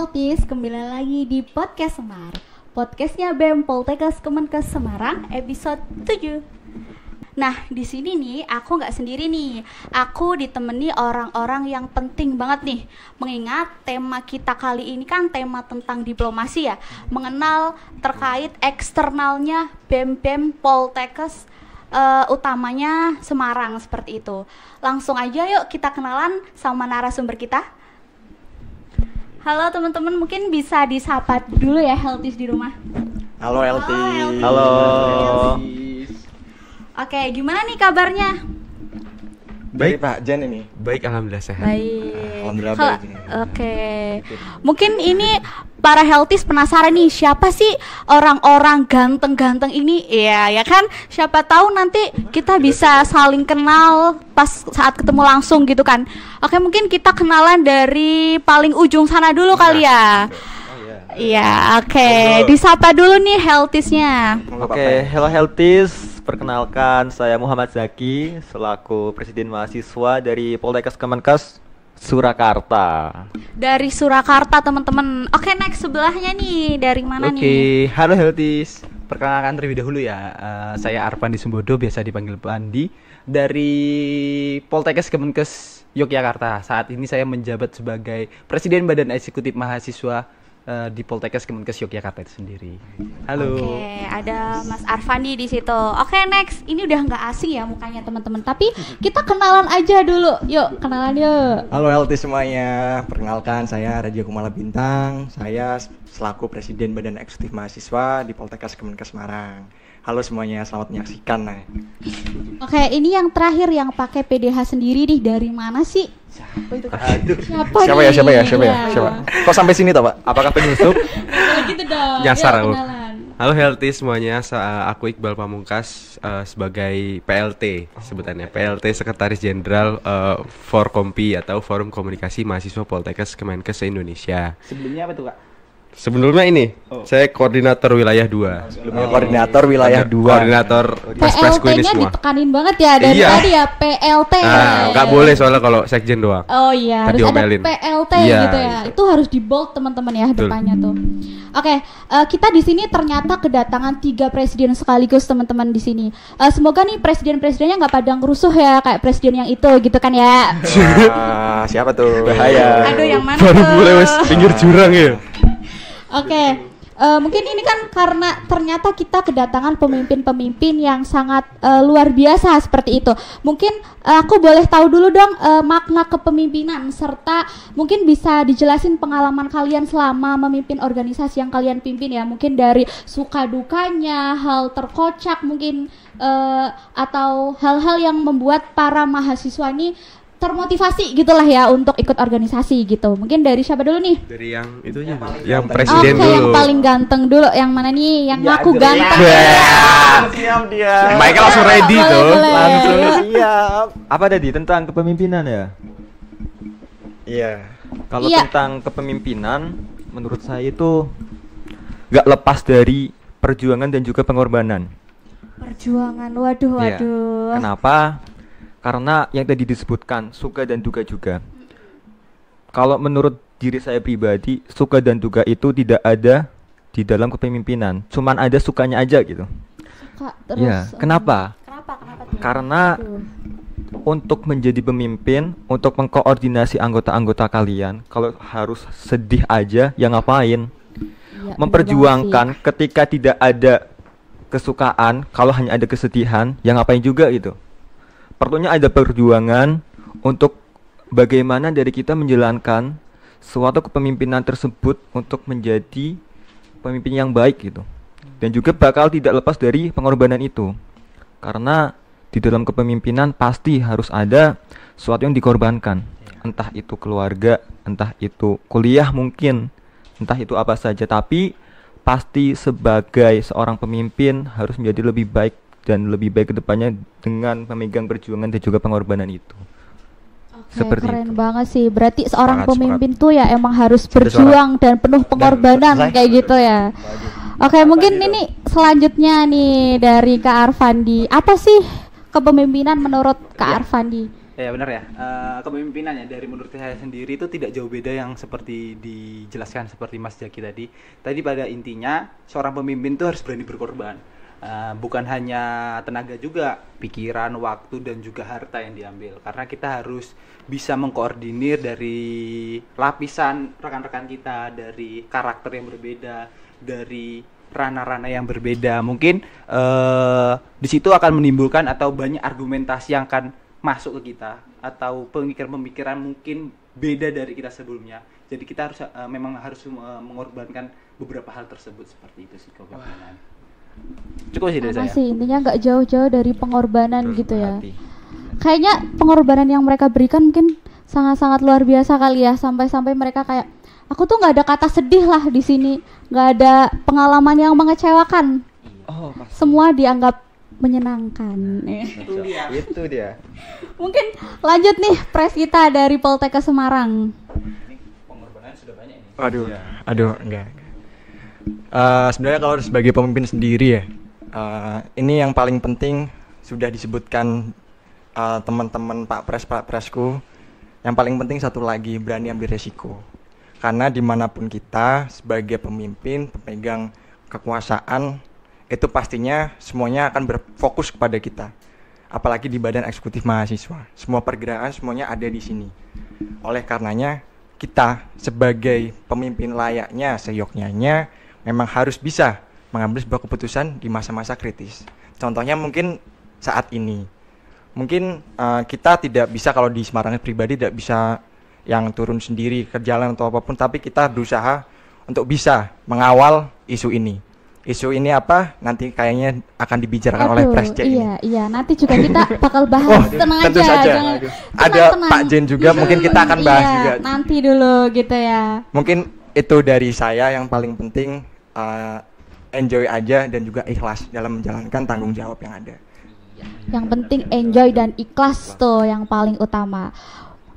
Healthies, kembali lagi di Podcast Semar. Podcastnya BEM Poltekkes Kemenkes Semarang, episode 7. Nah, di sini nih, aku nggak sendiri nih. Aku ditemani orang-orang yang penting banget nih. Mengingat tema kita kali ini kan tema tentang diplomasi ya. Mengenal terkait eksternalnya BEM Poltekkes, utamanya Semarang, seperti itu. Langsung aja yuk kita kenalan sama narasumber kita. Halo teman-teman, mungkin bisa disapa dulu ya Healthies di rumah. Halo Healthies. Halo. Oke, gimana nih kabarnya? Baik Pak Jan ini. Baik, alhamdulillah sehat. Baik. Alhamdulillah baik. Oke. Mungkin ini para Healthies penasaran nih, siapa sih orang-orang ganteng-ganteng ini? Iya, ya kan? Siapa tahu nanti kita bisa saling kenal pas saat ketemu langsung gitu kan. Oke, mungkin kita kenalan dari paling ujung sana dulu kali ya. Iya, oke. Disapa dulu nih Healthies-nya. Oke, hello Healthies. Perkenalkan, saya Muhammad Zaki selaku Presiden Mahasiswa dari Poltekkes Kemenkes Surakarta. Dari Surakarta, teman-teman. Oke, next sebelahnya nih. Dari mana nih? Oke, halo Healthies. Perkenalkan terlebih dahulu ya. Saya Arpandi Sumbodo, biasa dipanggil Pandi, dari Poltekkes Kemenkes Yogyakarta. Saat ini saya menjabat sebagai Presiden Badan Eksekutif Mahasiswa di Poltekkes Kemenkes Yogyakarta itu sendiri. Halo. Oke, ada Mas Arfandi di situ. Oke, next. Ini udah nggak asing ya mukanya teman-teman. Tapi kita kenalan aja dulu. Yuk, kenalan yuk. Halo Healthies semuanya. Perkenalkan, saya Radia Kumala Bintang. Saya selaku Presiden Badan Eksekutif Mahasiswa di Poltekkes Kemenkes Semarang. Halo semuanya, selamat menyaksikan. Oke, ini yang terakhir yang pakai PDH sendiri nih, dari mana sih? Siapa ya? Kok sampai sini toh, Pak? Apakah penyusup? Gitu dong. Nyasar aku. Kenalan. Halo Healthies semuanya, aku Iqbal Pamungkas sebagai PLT, sebutannya PLT Sekretaris Jenderal Forkompi atau Forum Komunikasi Mahasiswa Poltekkes Kemenkes Indonesia. Sebelumnya apa tuh, Kak? Sebelumnya ini, saya koordinator wilayah 2. Sebelumnya koordinator wilayah 2. Koordinator Presku ini PLT-nya semua. ditekanin banget ya dari Iya. tadi ya, PLT. Nggak boleh soalnya kalau sekjen doang. Oh iya, Tadi harus omelin. ada PLT Iya, gitu ya. gitu. Itu harus di bold teman-teman ya. Betul. Depannya tuh. Oke, kita di sini ternyata kedatangan 3 presiden sekaligus teman-teman di sini. Semoga nih presiden-presidennya nggak pada ngerusuh ya kayak presiden yang itu gitu kan ya. Siapa tuh? Bahaya. Aduh, yang mana Baru tuh? mulai wes pinggir jurang ya. Oke, mungkin ini kan karena ternyata kita kedatangan pemimpin-pemimpin yang sangat luar biasa seperti itu. Mungkin aku boleh tahu dulu dong makna kepemimpinan, serta mungkin bisa dijelasin pengalaman kalian selama memimpin organisasi yang kalian pimpin ya. Mungkin dari suka dukanya, hal terkocak mungkin, atau hal-hal yang membuat para mahasiswa ini termotivasi gitulah ya untuk ikut organisasi gitu. Mungkin dari siapa dulu nih? Dari yang itunya, yang presiden Oke, dulu. yang paling ganteng dulu. Yang mana nih? Yang ngaku ganteng. Siap dia. Michael langsung ready Boleh, tuh. boleh. Langsung siap. Apa tadi tentang kepemimpinan ya? Iya. Kalau Iya. tentang kepemimpinan, menurut saya itu nggak lepas dari perjuangan dan juga pengorbanan. Perjuangan. Waduh, Iya. waduh. Kenapa? Karena yang tadi disebutkan suka dan duka juga. Kalau menurut diri saya pribadi, suka dan duka itu tidak ada di dalam kepemimpinan. Cuman ada sukanya aja gitu. Suka terus. Ya, kenapa? Kenapa tuh? Karena Aduh. untuk menjadi pemimpin, untuk mengkoordinasi anggota-anggota kalian, kalau harus sedih aja, ya ngapain? Iya, Memperjuangkan ketika tidak ada kesukaan, kalau hanya ada kesedihan, ya ngapain juga gitu. Perlunya ada perjuangan untuk bagaimana dari kita menjalankan suatu kepemimpinan tersebut untuk menjadi pemimpin yang baik gitu. Dan juga bakal tidak lepas dari pengorbanan itu. Karena di dalam kepemimpinan pasti harus ada sesuatu yang dikorbankan. Entah itu keluarga, entah itu kuliah mungkin, entah itu apa saja. Tapi pasti sebagai seorang pemimpin harus menjadi lebih baik dan lebih baik ke depannya dengan memegang perjuangan dan juga pengorbanan itu. Oke, Seperti keren itu. banget sih. Berarti seorang Semangat, pemimpin tuh ya emang harus Sudah berjuang dan penuh pengorbanan selesai. kayak gitu ya. Oke, mungkin ini selanjutnya nih dari Kak Arfandi. Apa sih kepemimpinan menurut Kak Arfandi? Ya benar ya. Kepemimpinannya dari menurut saya sendiri itu tidak jauh beda yang seperti dijelaskan seperti Mas Jaki tadi. Tadi pada intinya seorang pemimpin itu harus berani berkorban. Bukan hanya tenaga juga, pikiran, waktu dan juga harta yang diambil. Karena kita harus bisa mengkoordinir dari lapisan rekan-rekan kita, dari karakter yang berbeda, dari ranah-ranah yang berbeda. Mungkin di situ akan menimbulkan atau banyak argumentasi yang akan masuk ke kita atau pemikiran-pemikiran mungkin beda dari kita sebelumnya. Jadi kita harus memang harus mengorbankan beberapa hal tersebut seperti itu sih kepemimpinan. Cukup sih dari Sama saya. sih, intinya nggak jauh-jauh dari pengorbanan Terus gitu ya. berhati. Kayaknya pengorbanan yang mereka berikan mungkin sangat-sangat luar biasa kali ya, sampai-sampai mereka kayak aku tuh nggak ada kata sedih lah di sini, nggak ada pengalaman yang mengecewakan, Oh, pasti. semua dianggap menyenangkan. Itu dia. Mungkin lanjut nih pres kita dari Poltekkes Semarang. Pengorbanan sudah banyak ini. Aduh, enggak. Sebenarnya kalau sebagai pemimpin sendiri ya, ini yang paling penting sudah disebutkan teman-teman Pak Presku. Yang paling penting satu lagi, berani ambil resiko. Karena dimanapun kita sebagai pemimpin, pemegang kekuasaan, itu pastinya semuanya akan berfokus kepada kita. Apalagi di Badan Eksekutif Mahasiswa, semua pergerakan semuanya ada di sini. Oleh karenanya kita sebagai pemimpin layaknya, seyoknyanya memang harus bisa mengambil sebuah keputusan di masa-masa kritis. Contohnya mungkin saat ini, mungkin kita tidak bisa, kalau di Semarang pribadi tidak bisa yang turun sendiri ke jalan atau apapun, tapi kita berusaha untuk bisa mengawal isu ini. Isu ini apa? Nanti kayaknya akan dibicarakan oleh Presiden ini. Iya, nanti juga kita bakal bahas. Tenang tentu aja, saja. jangan, Ada tenang. Pak Jen juga, mungkin kita akan bahas Iya, juga. nanti dulu gitu ya. Mungkin itu dari saya, yang paling penting enjoy aja dan juga ikhlas dalam menjalankan tanggung jawab yang ada. Yang penting enjoy dan ikhlas tuh yang paling utama.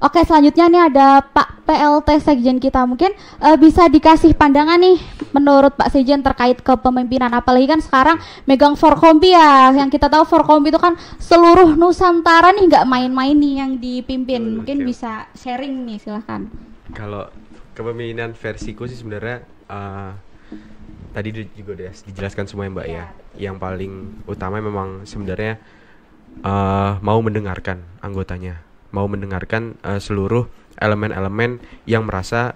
Oke, selanjutnya nih ada Pak PLT Sekjen kita. Mungkin bisa dikasih pandangan nih menurut Pak Sekjen terkait kepemimpinan. Apalagi kan sekarang megang Forkompi ya. Yang kita tahu Forkompi itu kan seluruh Nusantara nih, nggak main-main nih yang dipimpin. Mungkin bisa sharing nih, silahkan. Kalau kepemimpinan versiku sih sebenarnya tadi juga udah dijelaskan semua ya Mbak ya. Yang paling utama memang sebenarnya mau mendengarkan anggotanya, mau mendengarkan seluruh elemen-elemen yang merasa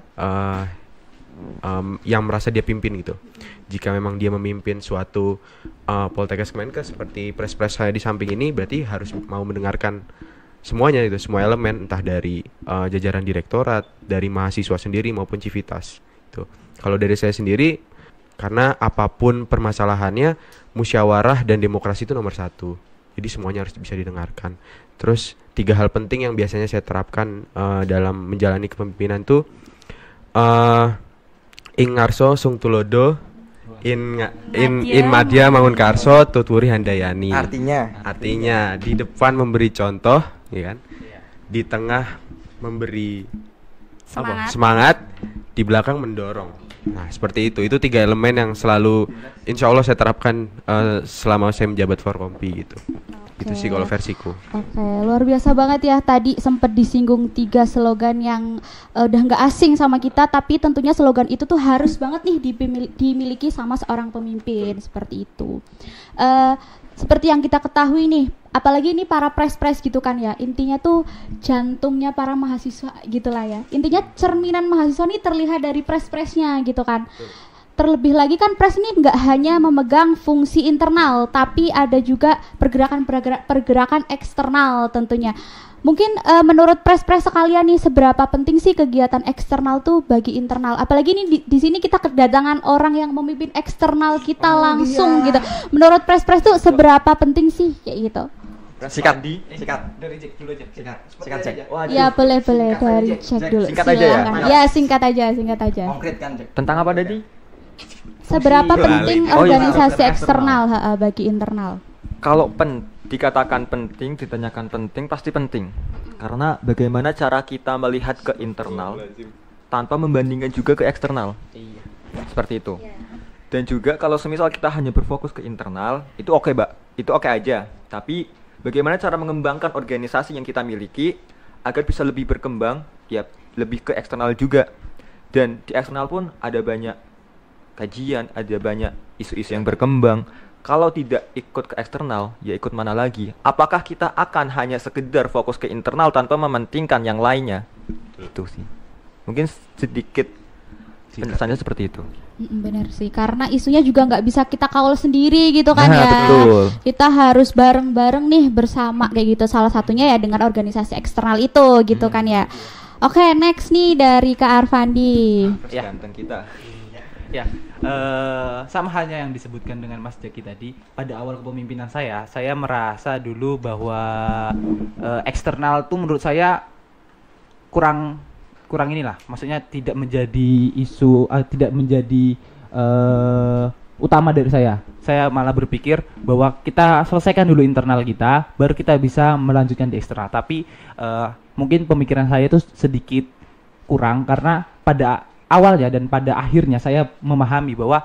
dia pimpin gitu. Jika memang dia memimpin suatu Poltekkes Kemenkes seperti pres-pres saya di samping ini, berarti harus mau mendengarkan semuanya itu, semua elemen, entah dari jajaran direktorat, dari mahasiswa sendiri maupun Civitas. Itu. Kalau dari saya sendiri, karena apapun permasalahannya, musyawarah dan demokrasi itu nomor satu. Jadi semuanya harus bisa didengarkan. Terus 3 hal penting yang biasanya saya terapkan dalam menjalani kepemimpinan tuh ing ngarso sung tulodo, in madya mangun karso tuturi handayani. Artinya di depan memberi contoh, ya kan? Di tengah memberi semangat, di belakang mendorong. Nah, seperti itu. Itu 3 elemen yang selalu insya Allah saya terapkan selama saya menjabat Forkompi gitu. Itu sih kalau versiku. Oke, luar biasa banget ya. Tadi sempat disinggung 3 slogan yang udah nggak asing sama kita, tapi tentunya slogan itu tuh harus banget nih dimiliki sama seorang pemimpin, seperti itu. Seperti yang kita ketahui nih, apalagi ini para pres-pres gitu kan ya, intinya tuh jantungnya para mahasiswa gitulah ya. Intinya cerminan mahasiswa nih terlihat dari pres-presnya gitu kan. Terlebih lagi kan pres ini nggak hanya memegang fungsi internal, tapi ada juga pergerakan eksternal tentunya. Mungkin menurut pres-pres sekalian nih, seberapa penting sih kegiatan eksternal tuh bagi internal? Apalagi ini di sini kita kedatangan orang yang memimpin eksternal kita langsung gitu. Menurut pres-pres tuh seberapa penting sih kayak gitu? Sikat. Dari Jack dulu aja. Sikat, Jack. Ya boleh dari cek dulu. Singkat aja ya? Silakan. Ya singkat aja. Konkret kan, Jack? Tentang apa tadi? Seberapa penting Oh, iya. organisasi eksternal bagi internal? Kalau dikatakan penting, ditanyakan penting, pasti penting. Karena bagaimana cara kita melihat ke internal tanpa membandingkan juga ke eksternal. Seperti itu. Dan juga kalau semisal kita hanya berfokus ke internal, itu oke, Mbak. Itu oke aja. Tapi Bagaimana cara mengembangkan organisasi yang kita miliki agar bisa lebih berkembang, ya lebih ke eksternal juga. Dan di eksternal pun ada banyak kajian, ada banyak isu-isu yang berkembang. Kalau tidak ikut ke eksternal, ya ikut mana lagi? Apakah kita akan hanya sekedar fokus ke internal tanpa mementingkan yang lainnya? Itu sih. Mungkin sedikit penjelasannya seperti itu. Bener sih, karena isunya juga nggak bisa kita kawal sendiri gitu kan Nah, ya. betul. Kita harus bareng-bareng nih bersama kayak gitu. Salah satunya ya dengan organisasi eksternal itu gitu kan ya. Oke, next nih dari Kak Arfandi. Ya. Ganteng kita. Ya, sama halnya yang disebutkan dengan Mas Jaki tadi. Pada awal kepemimpinan saya merasa dulu bahwa eksternal tuh menurut saya kurang inilah. Maksudnya tidak menjadi isu, tidak menjadi utama dari saya. Saya malah berpikir bahwa kita selesaikan dulu internal kita, baru kita bisa melanjutkan di eksternal. Tapi mungkin pemikiran saya itu sedikit kurang karena pada awalnya dan pada akhirnya saya memahami bahwa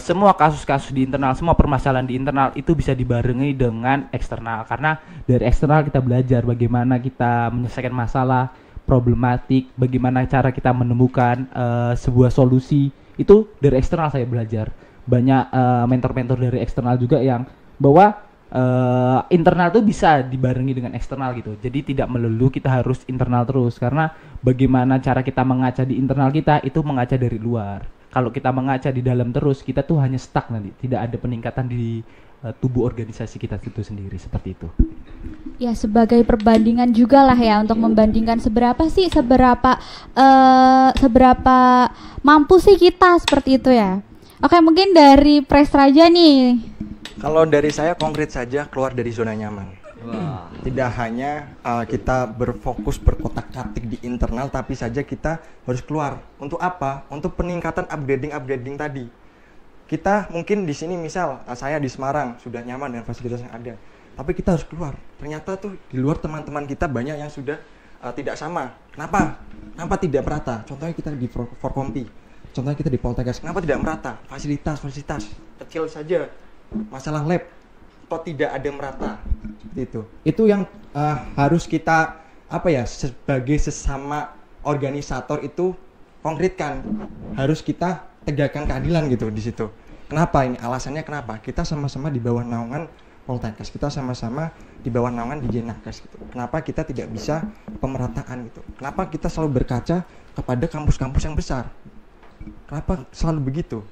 semua kasus-kasus di internal, semua permasalahan di internal itu bisa dibarengi dengan eksternal. Karena dari eksternal kita belajar bagaimana kita menyelesaikan masalah, problematik, bagaimana cara kita menemukan sebuah solusi. Itu dari eksternal saya belajar. Banyak mentor-mentor dari eksternal juga yang bahwa internal tuh bisa dibarengi dengan eksternal gitu. Jadi tidak melulu kita harus internal terus, karena bagaimana cara kita mengaca di internal kita itu mengaca dari luar. Kalau kita mengaca di dalam terus, kita tuh hanya stuck nanti, tidak ada peningkatan di tubuh organisasi kita itu sendiri, seperti itu. Ya, sebagai perbandingan juga lah ya, untuk membandingkan seberapa mampu sih kita seperti itu ya. Oke, mungkin dari Pres Raja nih. Kalau dari saya konkret saja, keluar dari zona nyaman. Tidak hanya kita berfokus berkotak-katik di internal, tapi saja kita harus keluar. Untuk apa? Untuk peningkatan upgrading tadi. Kita mungkin di sini misal saya di Semarang sudah nyaman dengan fasilitas yang ada, tapi kita harus keluar. Ternyata tuh di luar teman-teman kita banyak yang sudah tidak sama. Kenapa tidak merata? Contohnya kita di Forkompi, contohnya kita di Poltekkes. Kenapa tidak merata? Fasilitas kecil saja, masalah lab kok tidak ada merata, seperti itu yang harus kita sebagai sesama organisator itu konkretkan, harus kita tegakkan keadilan gitu di situ. Kenapa ini? Alasannya kenapa? Kita sama-sama di bawah naungan Poltekkes, kita sama-sama di bawah naungan di Jenakes gitu. Kenapa kita tidak bisa pemerataan gitu? Kenapa kita selalu berkaca kepada kampus-kampus yang besar? Kenapa selalu begitu?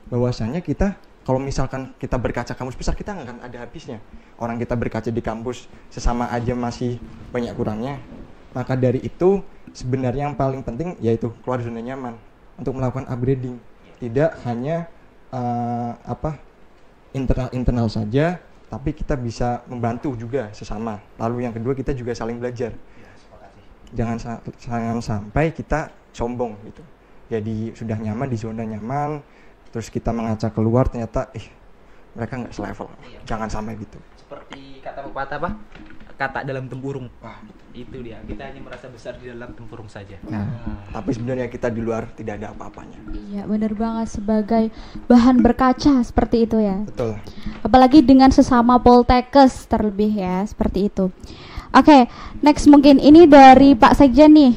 Bahwasanya kita kalau misalkan kita berkaca kampus besar, kita nggak akan ada habisnya. Orang kita berkaca di kampus sesama aja masih banyak kurangnya. Maka dari itu sebenarnya yang paling penting yaitu keluar zona nyaman untuk melakukan upgrading. Tidak hanya internal saja, tapi kita bisa membantu juga sesama. Lalu yang kedua, kita juga saling belajar. Jangan sampai kita sombong gitu. Jadi sudah nyaman di zona nyaman, terus kita mengaca keluar ternyata mereka nggak selevel. Jangan sampai gitu. Seperti kata pepatah apa? Kata dalam tempurung. Wah, itu dia. Kita hanya merasa besar di dalam tempurung saja. Tapi sebenarnya kita di luar tidak ada apa-apanya. Iya, benar banget, sebagai bahan berkaca seperti itu ya. Betul. Apalagi dengan sesama Poltekkes terlebih ya, seperti itu. Oke, next mungkin ini dari Pak Sekjen nih.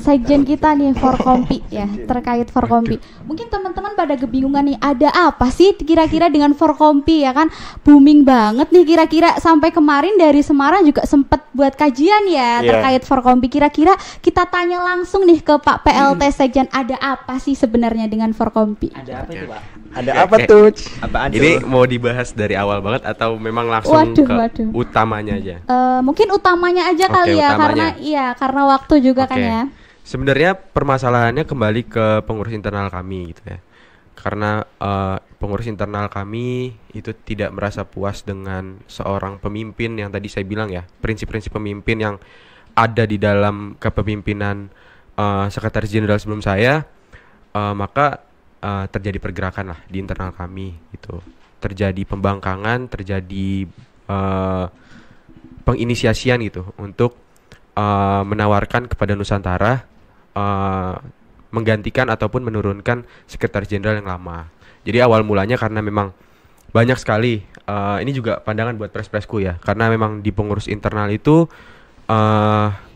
Sekjen kita nih Forkompi ya, terkait Forkompi. Mungkin teman-teman pada kebingungan nih, ada apa sih kira-kira dengan Forkompi ya kan? Booming banget nih kira-kira, sampai kemarin dari Semarang juga sempet buat kajian ya terkait Forkompi. Kira-kira kita tanya langsung nih ke Pak PLT Sekjen, ada apa sih sebenarnya dengan Forkompi? Ada apa itu, Pak? Ada apa tuh? Apaan Ini tuh? mau dibahas dari awal banget atau memang langsung Waduh. utamanya aja? Mungkin utamanya aja Oke, kali ya, utamanya. karena waktu juga kan ya. Sebenarnya permasalahannya kembali ke pengurus internal kami gitu ya. Karena pengurus internal kami itu tidak merasa puas dengan seorang pemimpin yang tadi saya bilang ya, prinsip-prinsip pemimpin yang ada di dalam kepemimpinan sekretaris jenderal sebelum saya, maka terjadi pergerakan lah di internal kami gitu. Terjadi pembangkangan, terjadi penginisiasian gitu untuk menawarkan kepada Nusantara menggantikan ataupun menurunkan sekretaris jenderal yang lama. Jadi awal mulanya karena memang banyak sekali ini juga pandangan buat pres-presku ya, karena memang di pengurus internal itu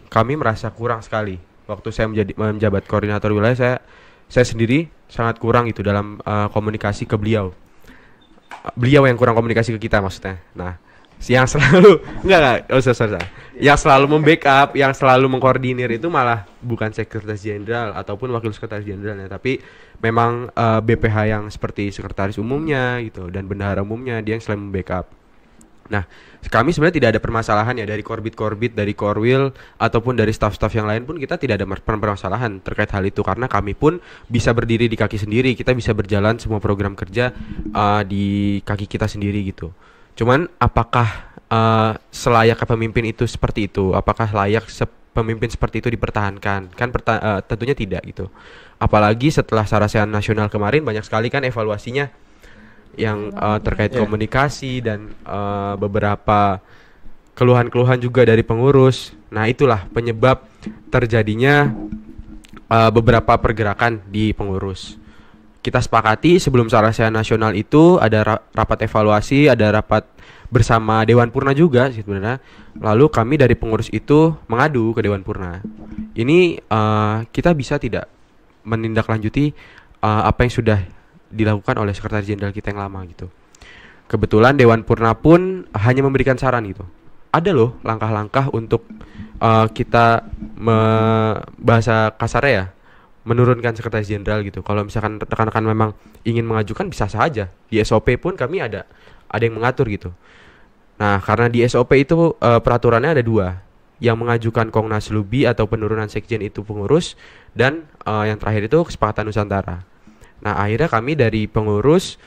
kami merasa kurang sekali. Waktu saya menjabat koordinator wilayah, saya sendiri sangat kurang itu dalam komunikasi ke beliau. Beliau yang kurang komunikasi ke kita maksudnya. Nah, yang selalu yang selalu membackup, yang selalu mengkoordinir itu malah bukan sekretaris jenderal ataupun wakil sekretaris jenderalnya, tapi memang BPH yang seperti sekretaris umumnya gitu dan bendahara umumnya, dia yang selalu membackup. Nah, kami sebenarnya tidak ada permasalahan ya dari korbit, dari korwil ataupun dari staf-staf yang lain pun kita tidak ada permasalahan terkait hal itu, karena kami pun bisa berdiri di kaki sendiri, kita bisa berjalan semua program kerja di kaki kita sendiri gitu. Cuman apakah selayak pemimpin itu seperti itu? Apakah layak pemimpin seperti itu dipertahankan? Kan tentunya tidak gitu. Apalagi setelah Sarasehan Nasional kemarin banyak sekali kan evaluasinya yang terkait komunikasi dan beberapa keluhan-keluhan juga dari pengurus. Nah, itulah penyebab terjadinya beberapa pergerakan di pengurus. Kita sepakati sebelum Sarasehan Nasional itu ada rapat evaluasi, ada rapat bersama Dewan Purna juga sebenarnya. Lalu kami dari pengurus itu mengadu ke Dewan Purna. Ini kita bisa tidak menindaklanjuti apa yang sudah dilakukan oleh Sekretaris Jenderal kita yang lama gitu. Kebetulan Dewan Purna pun hanya memberikan saran gitu. Ada loh langkah-langkah untuk kita bahasa kasarnya ya, menurunkan sekretaris jenderal gitu. Kalau misalkan rekan-rekan memang ingin mengajukan bisa saja. Di SOP pun kami ada yang mengatur gitu. Nah, karena di SOP itu peraturannya ada 2. Yang mengajukan Kongnas Lubi atau penurunan sekjen itu pengurus, dan yang terakhir itu kesepakatan Nusantara. Nah, akhirnya kami dari pengurus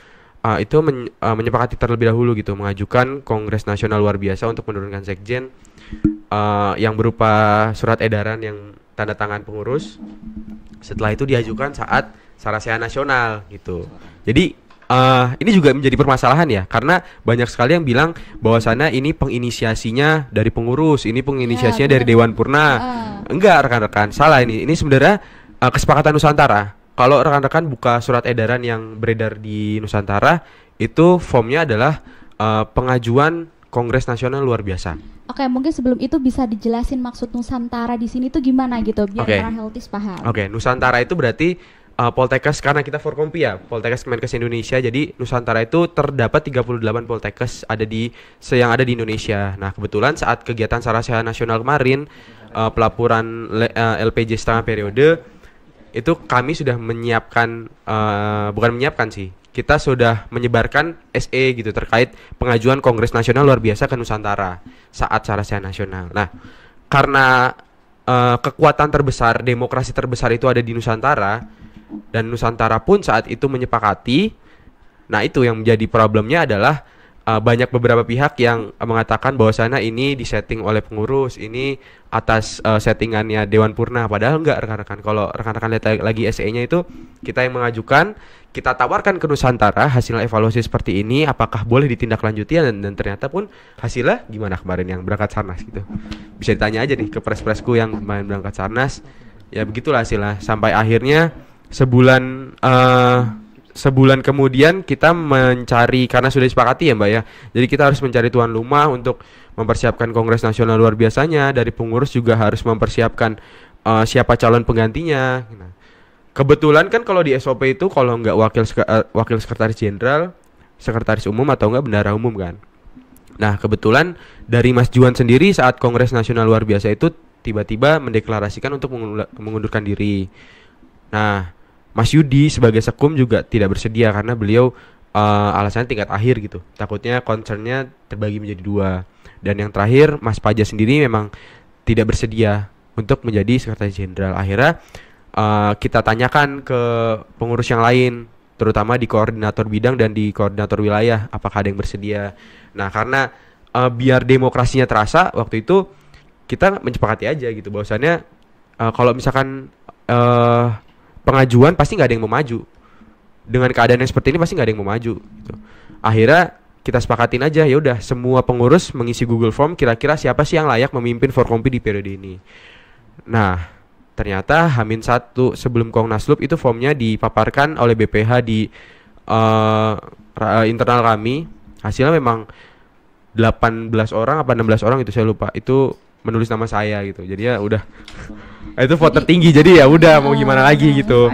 itu menyepakati terlebih dahulu gitu, mengajukan Kongres Nasional Luar Biasa untuk menurunkan sekjen yang berupa surat edaran yang tanda tangan pengurus. Setelah itu diajukan saat Sarasehan Nasional gitu. Jadi ini juga menjadi permasalahan ya, karena banyak sekali yang bilang bahwasannya ini penginisiasinya dari pengurus, ini penginisiasinya dari Dewan Purna. Enggak, rekan-rekan, salah ini. Ini sebenarnya kesepakatan Nusantara. Kalau rekan-rekan buka surat edaran yang beredar di Nusantara, itu formnya adalah pengajuan Kongres Nasional Luar Biasa. Oke, mungkin sebelum itu bisa dijelasin maksud Nusantara di sini tuh gimana gitu, biar para Heltis paham. Oke, Nusantara itu berarti Poltekkes, karena kita Forkompi ya, Poltekkes Kemenkes Indonesia. Jadi Nusantara itu terdapat 38 Poltekkes yang ada di Indonesia. Nah, kebetulan saat kegiatan Sarasehan Nasional kemarin, pelaporan LPJ setengah periode, itu kami sudah menyiapkan, bukan menyiapkan sih, kita sudah menyebarkan SE gitu terkait pengajuan Kongres Nasional Luar Biasa ke Nusantara saat Sarasehan Nasional. Nah, karena kekuatan terbesar, demokrasi terbesar itu ada di Nusantara, dan Nusantara pun saat itu menyepakati. Nah, itu yang menjadi problemnya adalah banyak beberapa pihak yang mengatakan bahwasannya ini disetting oleh pengurus, ini atas settingannya Dewan Purna. Padahal enggak, rekan-rekan. Kalau rekan-rekan lihat lagi SE-nya itu kita yang mengajukan, kita tawarkan ke Nusantara hasil evaluasi seperti ini, apakah boleh ditindaklanjuti, dan ternyata pun hasilnya gimana kemarin yang berangkat Sarnas gitu. Bisa ditanya aja nih ke pres-presku yang kemarin berangkat Sarnas. Ya begitulah hasilnya. Sampai akhirnya sebulan kemudian kita mencari, karena sudah disepakati ya Mbak ya, jadi kita harus mencari tuan rumah untuk mempersiapkan Kongres Nasional Luar Biasanya. Dari pengurus juga harus mempersiapkan siapa calon penggantinya. Nah, kebetulan kan kalau di SOP itu kalau nggak wakil sekretaris jenderal, sekretaris umum atau nggak bendahara umum kan. Nah, kebetulan dari Mas Juan sendiri saat Kongres Nasional Luar Biasa itu tiba-tiba mendeklarasikan untuk mengundurkan diri. Nah, Mas Yudi sebagai sekum juga tidak bersedia karena beliau alasannya tingkat akhir gitu. Takutnya concernnya terbagi menjadi 2. Dan yang terakhir, Mas Paja sendiri memang tidak bersedia untuk menjadi sekretaris jenderal. Akhirnya kita tanyakan ke pengurus yang lain, terutama di koordinator bidang dan di koordinator wilayah, apakah ada yang bersedia. Nah, karena biar demokrasinya terasa, waktu itu kita menyepakati aja gitu bahwasannya kalau misalkan pengajuan pasti nggak ada yang mau maju. Dengan keadaan yang seperti ini pasti nggak ada yang mau maju gitu. Akhirnya kita sepakatin aja, ya udah semua pengurus mengisi Google Form kira-kira siapa sih yang layak memimpin Forkompi di periode ini. Nah, ternyata H-1 sebelum Kongnaslup itu formnya dipaparkan oleh BPH di internal kami. hasilnya memang 18 orang apa 16 orang itu saya lupa, itu menulis nama saya gitu. Jadi ya udah itu vote tertinggi, jadi ya udah mau gimana lagi gitu.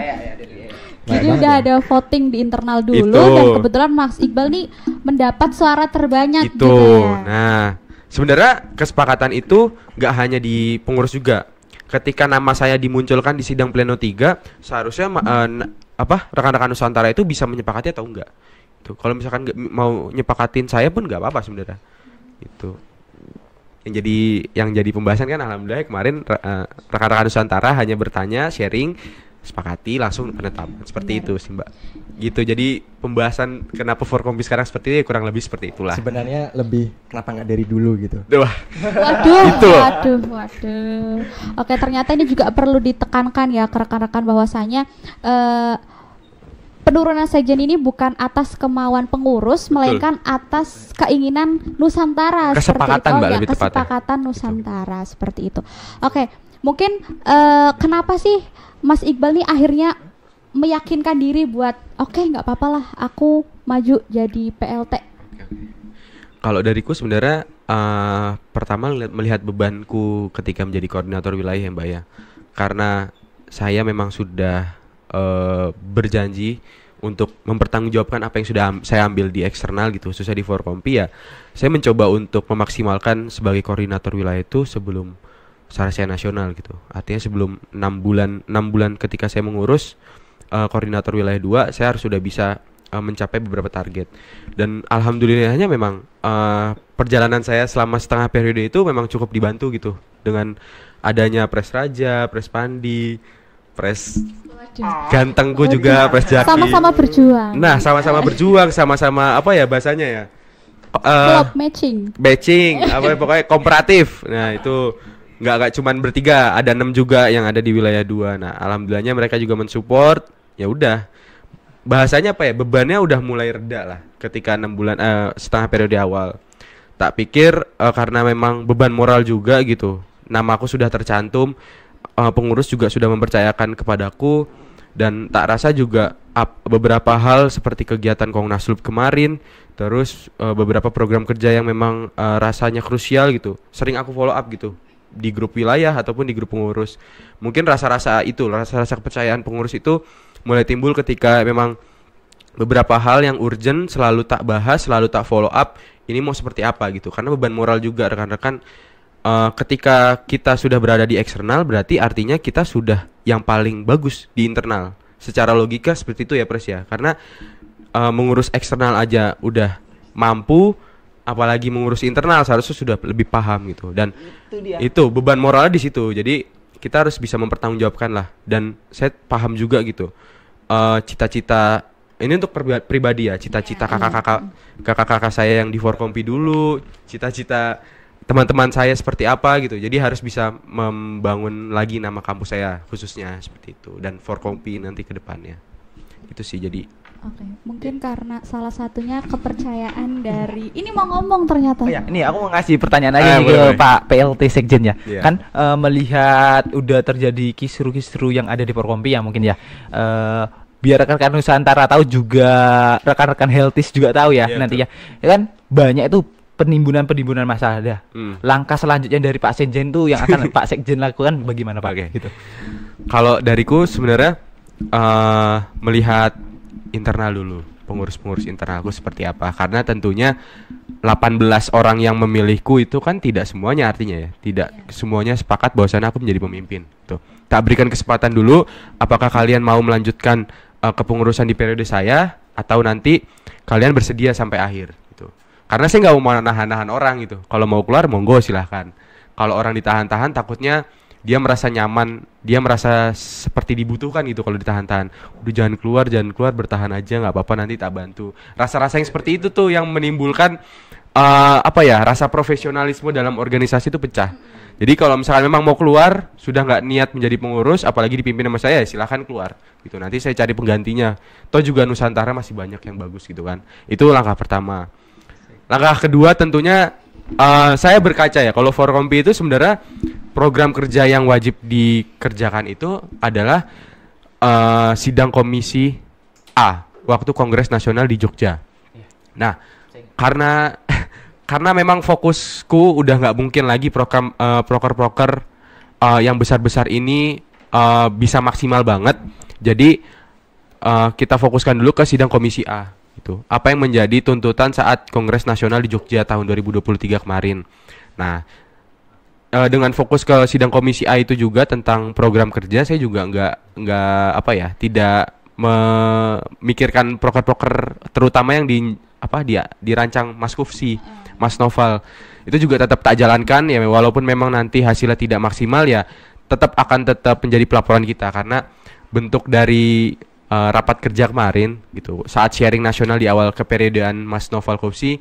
Jadi udah ada voting di internal dulu Itu. dan kebetulan Mas Iqbal nih mendapat suara terbanyak Itu. gitu ya. Nah, sebenarnya kesepakatan itu nggak hanya di pengurus juga. Ketika nama saya dimunculkan di sidang pleno 3, seharusnya rekan-rekan Nusantara itu bisa menyepakati atau enggak. Itu. Kalau misalkan nggak mau nyepakatin saya pun nggak apa-apa sebenarnya. Itu. Yang jadi pembahasan kan alhamdulillah kemarin rekan-rekan Nusantara hanya bertanya, sharing, sepakati langsung penetapan seperti itu sih Mbak. Gitu. Jadi pembahasan kenapa Forkompi sekarang seperti ini kurang lebih seperti itulah. Sebenarnya lebih kenapa nggak dari dulu gitu. Wah. Waduh, Gitu. waduh. Oke, ternyata ini juga perlu ditekankan ya ke rekan-rekan bahwasanya penurunan sekjen ini bukan atas kemauan pengurus, melainkan atas keinginan Nusantara. Kesepakatan, seperti itu. Mbak, Ya, lebih tepatnya. kesepakatan Nusantara seperti itu. Oke, mungkin kenapa sih Mas Iqbal nih akhirnya meyakinkan diri buat oke, nggak apa-apa lah, aku maju jadi PLT. Kalau dariku sebenarnya pertama melihat bebanku ketika menjadi koordinator wilayah ya Mbak ya. Karena saya memang sudah berjanji untuk mempertanggungjawabkan apa yang sudah saya ambil di eksternal gitu, khususnya di Forkompi ya. Saya mencoba untuk memaksimalkan sebagai koordinator wilayah itu sebelum secara nasional gitu. Artinya sebelum 6 bulan ketika saya mengurus koordinator wilayah 2, saya harus sudah bisa mencapai beberapa target. Dan alhamdulillahnya memang perjalanan saya selama setengah periode itu memang cukup dibantu gitu dengan adanya Pres Raja, Pres Pandi, Pres gantengku juga, Pres Jaki. Sama-sama berjuang. Nah, sama-sama berjuang, sama-sama apa ya bahasanya ya? Club matching. Batching, apa pokoknya kooperatif. Nah, itu nggak cuman bertiga, ada 6 juga yang ada di wilayah 2. Nah, alhamdulillahnya mereka juga mensupport. Ya udah. Bahasanya apa ya? Bebannya udah mulai reda lah ketika 6 bulan setengah periode awal. Tak pikir karena memang beban moral juga gitu. Nama aku sudah tercantum, pengurus juga sudah mempercayakan kepadaku, dan tak rasa juga beberapa hal seperti kegiatan Kongnaslub kemarin, terus beberapa program kerja yang memang rasanya krusial gitu, sering aku follow up gitu di grup wilayah ataupun di grup pengurus. Mungkin rasa-rasa kepercayaan pengurus itu mulai timbul ketika memang beberapa hal yang urgent selalu tak bahas, selalu tak follow up, ini mau seperti apa gitu. Karena beban moral juga rekan-rekan, ketika kita sudah berada di eksternal berarti artinya kita sudah yang paling bagus di internal. Secara logika seperti itu ya Pres ya. Karena mengurus eksternal aja udah mampu, apalagi mengurus internal seharusnya sudah lebih paham gitu. Dan itu beban moralnya di situ. Jadi kita harus bisa mempertanggungjawabkan lah. Dan saya paham juga gitu, cita-cita ini untuk pribadi ya, cita-cita kakak-kakak saya yang di Forkompi dulu, cita-cita teman-teman saya seperti apa gitu. Jadi harus bisa membangun lagi nama kampus saya khususnya seperti itu, dan Forkompi nanti ke depannya. Itu sih. Jadi Oke, mungkin karena salah satunya kepercayaan dari ini mau ngomong ternyata. Oh ya, ini aku mau ngasih pertanyaan lagi nih boleh. ke Pak PLT Sekjen ya. Iya. Kan melihat udah terjadi kisru-kisru yang ada di Forkompi ya mungkin ya. Biar rekan-rekan Nusantara tahu juga, rekan-rekan Heltis juga tahu ya Iya, nantinya. Ya kan banyak itu penimbunan masalah dah. Langkah selanjutnya dari Pak Sekjen tuh yang akan Pak Sekjen lakukan bagaimana Pak? Oke. Gitu. kalau dariku sebenarnya melihat internal dulu, pengurus-pengurus internalku seperti apa. Karena tentunya 18 orang yang memilihku itu kan tidak semuanya, artinya ya tidak semuanya sepakat bahwasanya aku menjadi pemimpin tuh. Tak berikan kesempatan dulu, apakah kalian mau melanjutkan kepengurusan di periode saya atau nanti kalian bersedia sampai akhir gitu. Karena saya nggak mau nahan-nahan orang gitu. Kalau mau keluar monggo silahkan. Kalau orang ditahan-tahan takutnya dia merasa nyaman, dia merasa seperti dibutuhkan gitu kalau ditahan-tahan. Udah jangan keluar, bertahan aja, nggak apa-apa, nanti tak bantu. Rasa-rasa yang seperti itu tuh yang menimbulkan rasa profesionalisme dalam organisasi itu pecah. Jadi kalau misalkan memang mau keluar, sudah nggak niat menjadi pengurus, apalagi dipimpin sama saya, silahkan keluar gitu. Nanti saya cari penggantinya. Toh juga Nusantara masih banyak yang bagus gitu kan. Itu langkah pertama. Langkah kedua tentunya saya berkaca ya, kalau Forkompi itu sebenarnya program kerja yang wajib dikerjakan itu adalah sidang komisi A waktu Kongres Nasional di Jogja. Nah, karena memang fokusku udah nggak mungkin lagi program proker-proker yang besar-besar ini bisa maksimal banget. Jadi kita fokuskan dulu ke sidang Komisi A itu. Apa yang menjadi tuntutan saat Kongres Nasional di Jogja tahun 2023 kemarin. Nah, dengan fokus ke sidang Komisi A itu juga tentang program kerja, saya juga tidak memikirkan proker-proker terutama yang dirancang Mas Kufsi, Mas Noval. Itu juga tetap tak jalankan ya, walaupun memang nanti hasilnya tidak maksimal ya, tetap menjadi pelaporan kita karena bentuk dari rapat kerja kemarin gitu. Saat sharing nasional di awal keperiodaan Mas Noval Kufsi,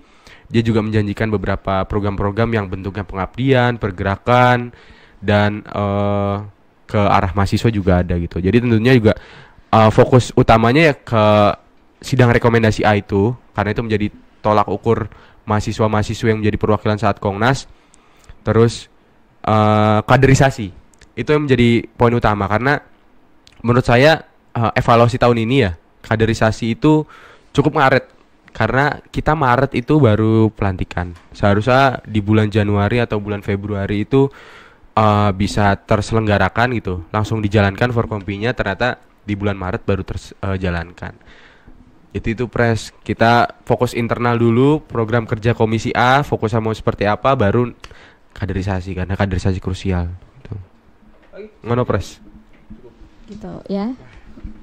dia juga menjanjikan beberapa program-program yang bentuknya pengabdian, pergerakan, dan ke arah mahasiswa juga ada gitu. Jadi tentunya juga fokus utamanya ya ke sidang rekomendasi A itu, karena itu menjadi tolak ukur mahasiswa-mahasiswa yang menjadi perwakilan saat Kongnas. Terus kaderisasi itu yang menjadi poin utama, karena menurut saya evaluasi tahun ini ya, kaderisasi itu cukup ngaret. Karena kita Maret itu baru pelantikan. Seharusnya di bulan Januari atau bulan Februari itu bisa terselenggarakan gitu, langsung dijalankan Forkompinya, ternyata di bulan Maret baru terjalankan. Itu Pres, kita fokus internal dulu, program kerja Komisi A, fokusnya mau seperti apa, baru kaderisasi, karena kaderisasi krusial gitu. Ngono Pres? Gitu ya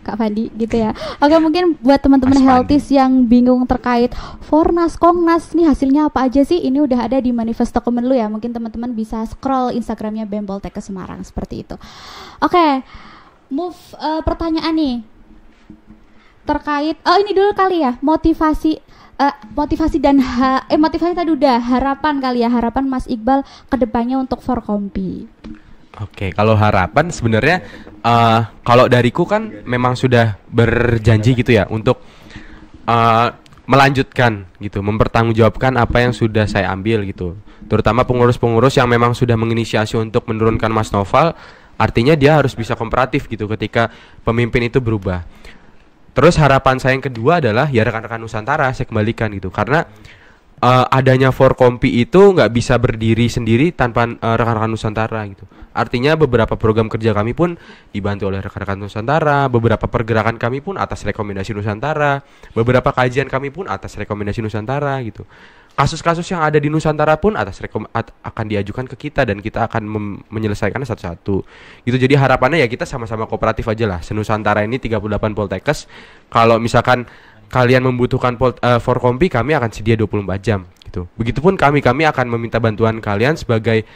Kak Fandi gitu ya. Oke, mungkin buat teman-teman Healthies yang bingung terkait Fornas, Kongnas, nih hasilnya apa aja sih? Ini udah ada di manifesto Kemenlu ya. Mungkin teman-teman bisa scroll Instagramnya BEM Poltekkes Semarang seperti itu. Oke, move pertanyaan nih terkait ini dulu kali ya, motivasi dan motivasi tadi udah, harapan kali ya, harapan Mas Iqbal kedepannya untuk Forkompi. Oke, kalau harapan sebenarnya kalau dariku kan memang sudah berjanji gitu ya untuk melanjutkan gitu, mempertanggungjawabkan apa yang sudah saya ambil gitu. Terutama pengurus-pengurus yang memang sudah menginisiasi untuk menurunkan Mas Noval, artinya dia harus bisa kooperatif gitu ketika pemimpin itu berubah. Terus harapan saya yang kedua adalah ya rekan-rekan Nusantara saya kembalikan gitu, karena adanya Forkompi itu nggak bisa berdiri sendiri tanpa rekan-rekan Nusantara gitu. Artinya beberapa program kerja kami pun dibantu oleh rekan-rekan Nusantara, beberapa pergerakan kami pun atas rekomendasi Nusantara, beberapa kajian kami pun atas rekomendasi Nusantara gitu. Kasus-kasus yang ada di Nusantara pun akan diajukan ke kita dan kita akan menyelesaikannya satu-satu. Gitu, jadi harapannya ya kita sama-sama kooperatif aja lah. Se-Nusantara ini 38 Poltekkes. Kalau misalkan kalian membutuhkan Forkompi, kami akan sedia 24 jam gitu. Begitupun kami akan meminta bantuan kalian sebagai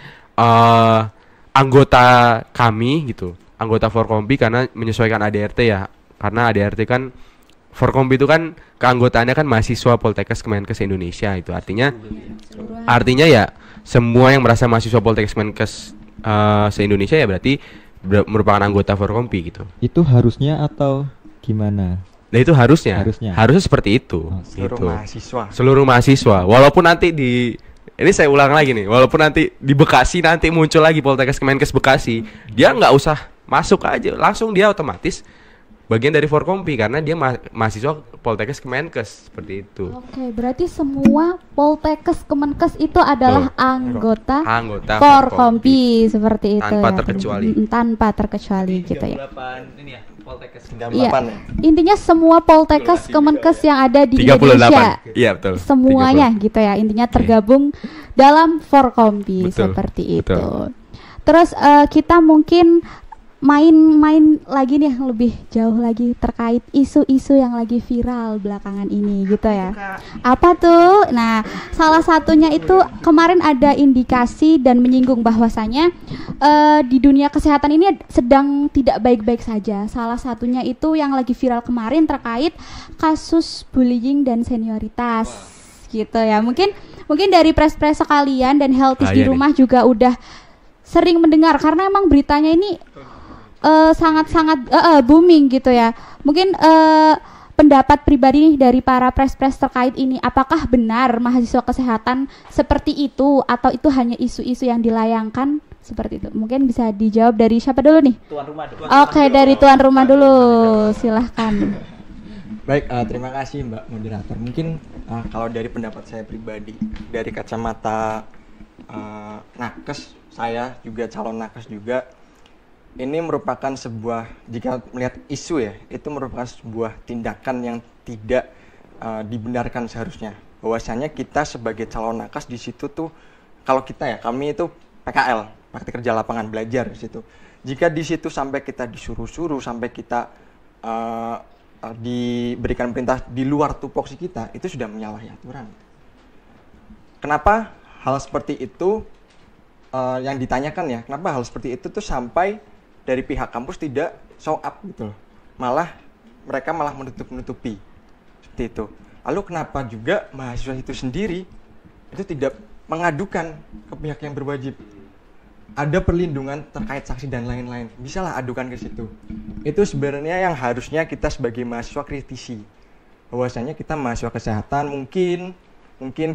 anggota kami gitu, anggota Forkompi, karena menyesuaikan ADRT ya. Karena ADRT kan Forkompi itu kan keanggotaannya kan mahasiswa Poltekkes Kemenkes Indonesia itu. Artinya ya semua yang merasa mahasiswa Poltekkes Kemenkes se-Indonesia ya berarti merupakan anggota Forkompi gitu. Itu harusnya atau gimana? Nah itu harusnya seperti itu. Seluruh mahasiswa. Walaupun nanti ini saya ulang lagi nih, walaupun nanti di Bekasi nanti muncul lagi Poltekkes Kemenkes Bekasi, dia nggak usah masuk aja, langsung dia otomatis bagian dari Forkompi karena dia mahasiswa Poltekkes Kemenkes seperti itu. Oke, berarti semua Poltekkes Kemenkes itu adalah anggota Forkompi seperti itu tanpa ya, terkecuali. Tanpa terkecuali gitu ya. Ini ya, Poltekkes. Iya. Intinya semua Poltekkes Kemenkes yang ada di 38. Indonesia. Iya, betul. Semuanya 30. Gitu ya. Intinya tergabung dalam Forkompi seperti itu. Betul. Terus kita mungkin main lagi nih yang lebih jauh lagi terkait isu-isu yang lagi viral belakangan ini gitu ya. Apa tuh? Nah, salah satunya itu kemarin ada indikasi dan menyinggung bahwasanya di dunia kesehatan ini sedang tidak baik-baik saja. Salah satunya itu yang lagi viral kemarin terkait kasus bullying dan senioritas gitu ya. Mungkin dari press-press sekalian dan Healthies di rumah juga udah sering mendengar karena emang beritanya ini sangat-sangat booming gitu ya. Mungkin pendapat pribadi nih dari para press-press terkait ini, apakah benar mahasiswa kesehatan seperti itu atau itu hanya isu-isu yang dilayangkan seperti itu? Mungkin bisa dijawab dari siapa dulu nih? Tuan rumah dulu. Oke, dari tuan rumah dulu, silahkan. Baik, terima kasih Mbak Moderator. Mungkin kalau dari pendapat saya pribadi, dari kacamata nakes, saya juga calon nakes juga, ini merupakan sebuah, jika melihat isu ya, itu merupakan sebuah tindakan yang tidak dibenarkan seharusnya. Bahwasanya kita sebagai calon nakes di situ tuh, kalau kita ya, kami itu PKL, praktik kerja lapangan, belajar di situ. Jika di situ sampai kita disuruh-suruh, sampai kita diberikan perintah di luar tupoksi kita, itu sudah menyalahi aturan. Kenapa hal seperti itu yang ditanyakan ya? Kenapa hal seperti itu tuh sampai dari pihak kampus tidak show up gitu loh? Malah mereka malah menutup-nutupi seperti itu. Lalu kenapa juga mahasiswa itu sendiri itu tidak mengadukan ke pihak yang berwajib? Ada perlindungan terkait saksi dan lain-lain, bisalah adukan ke situ. Itu sebenarnya yang harusnya kita sebagai mahasiswa kritisi. Bahwasanya kita mahasiswa kesehatan mungkin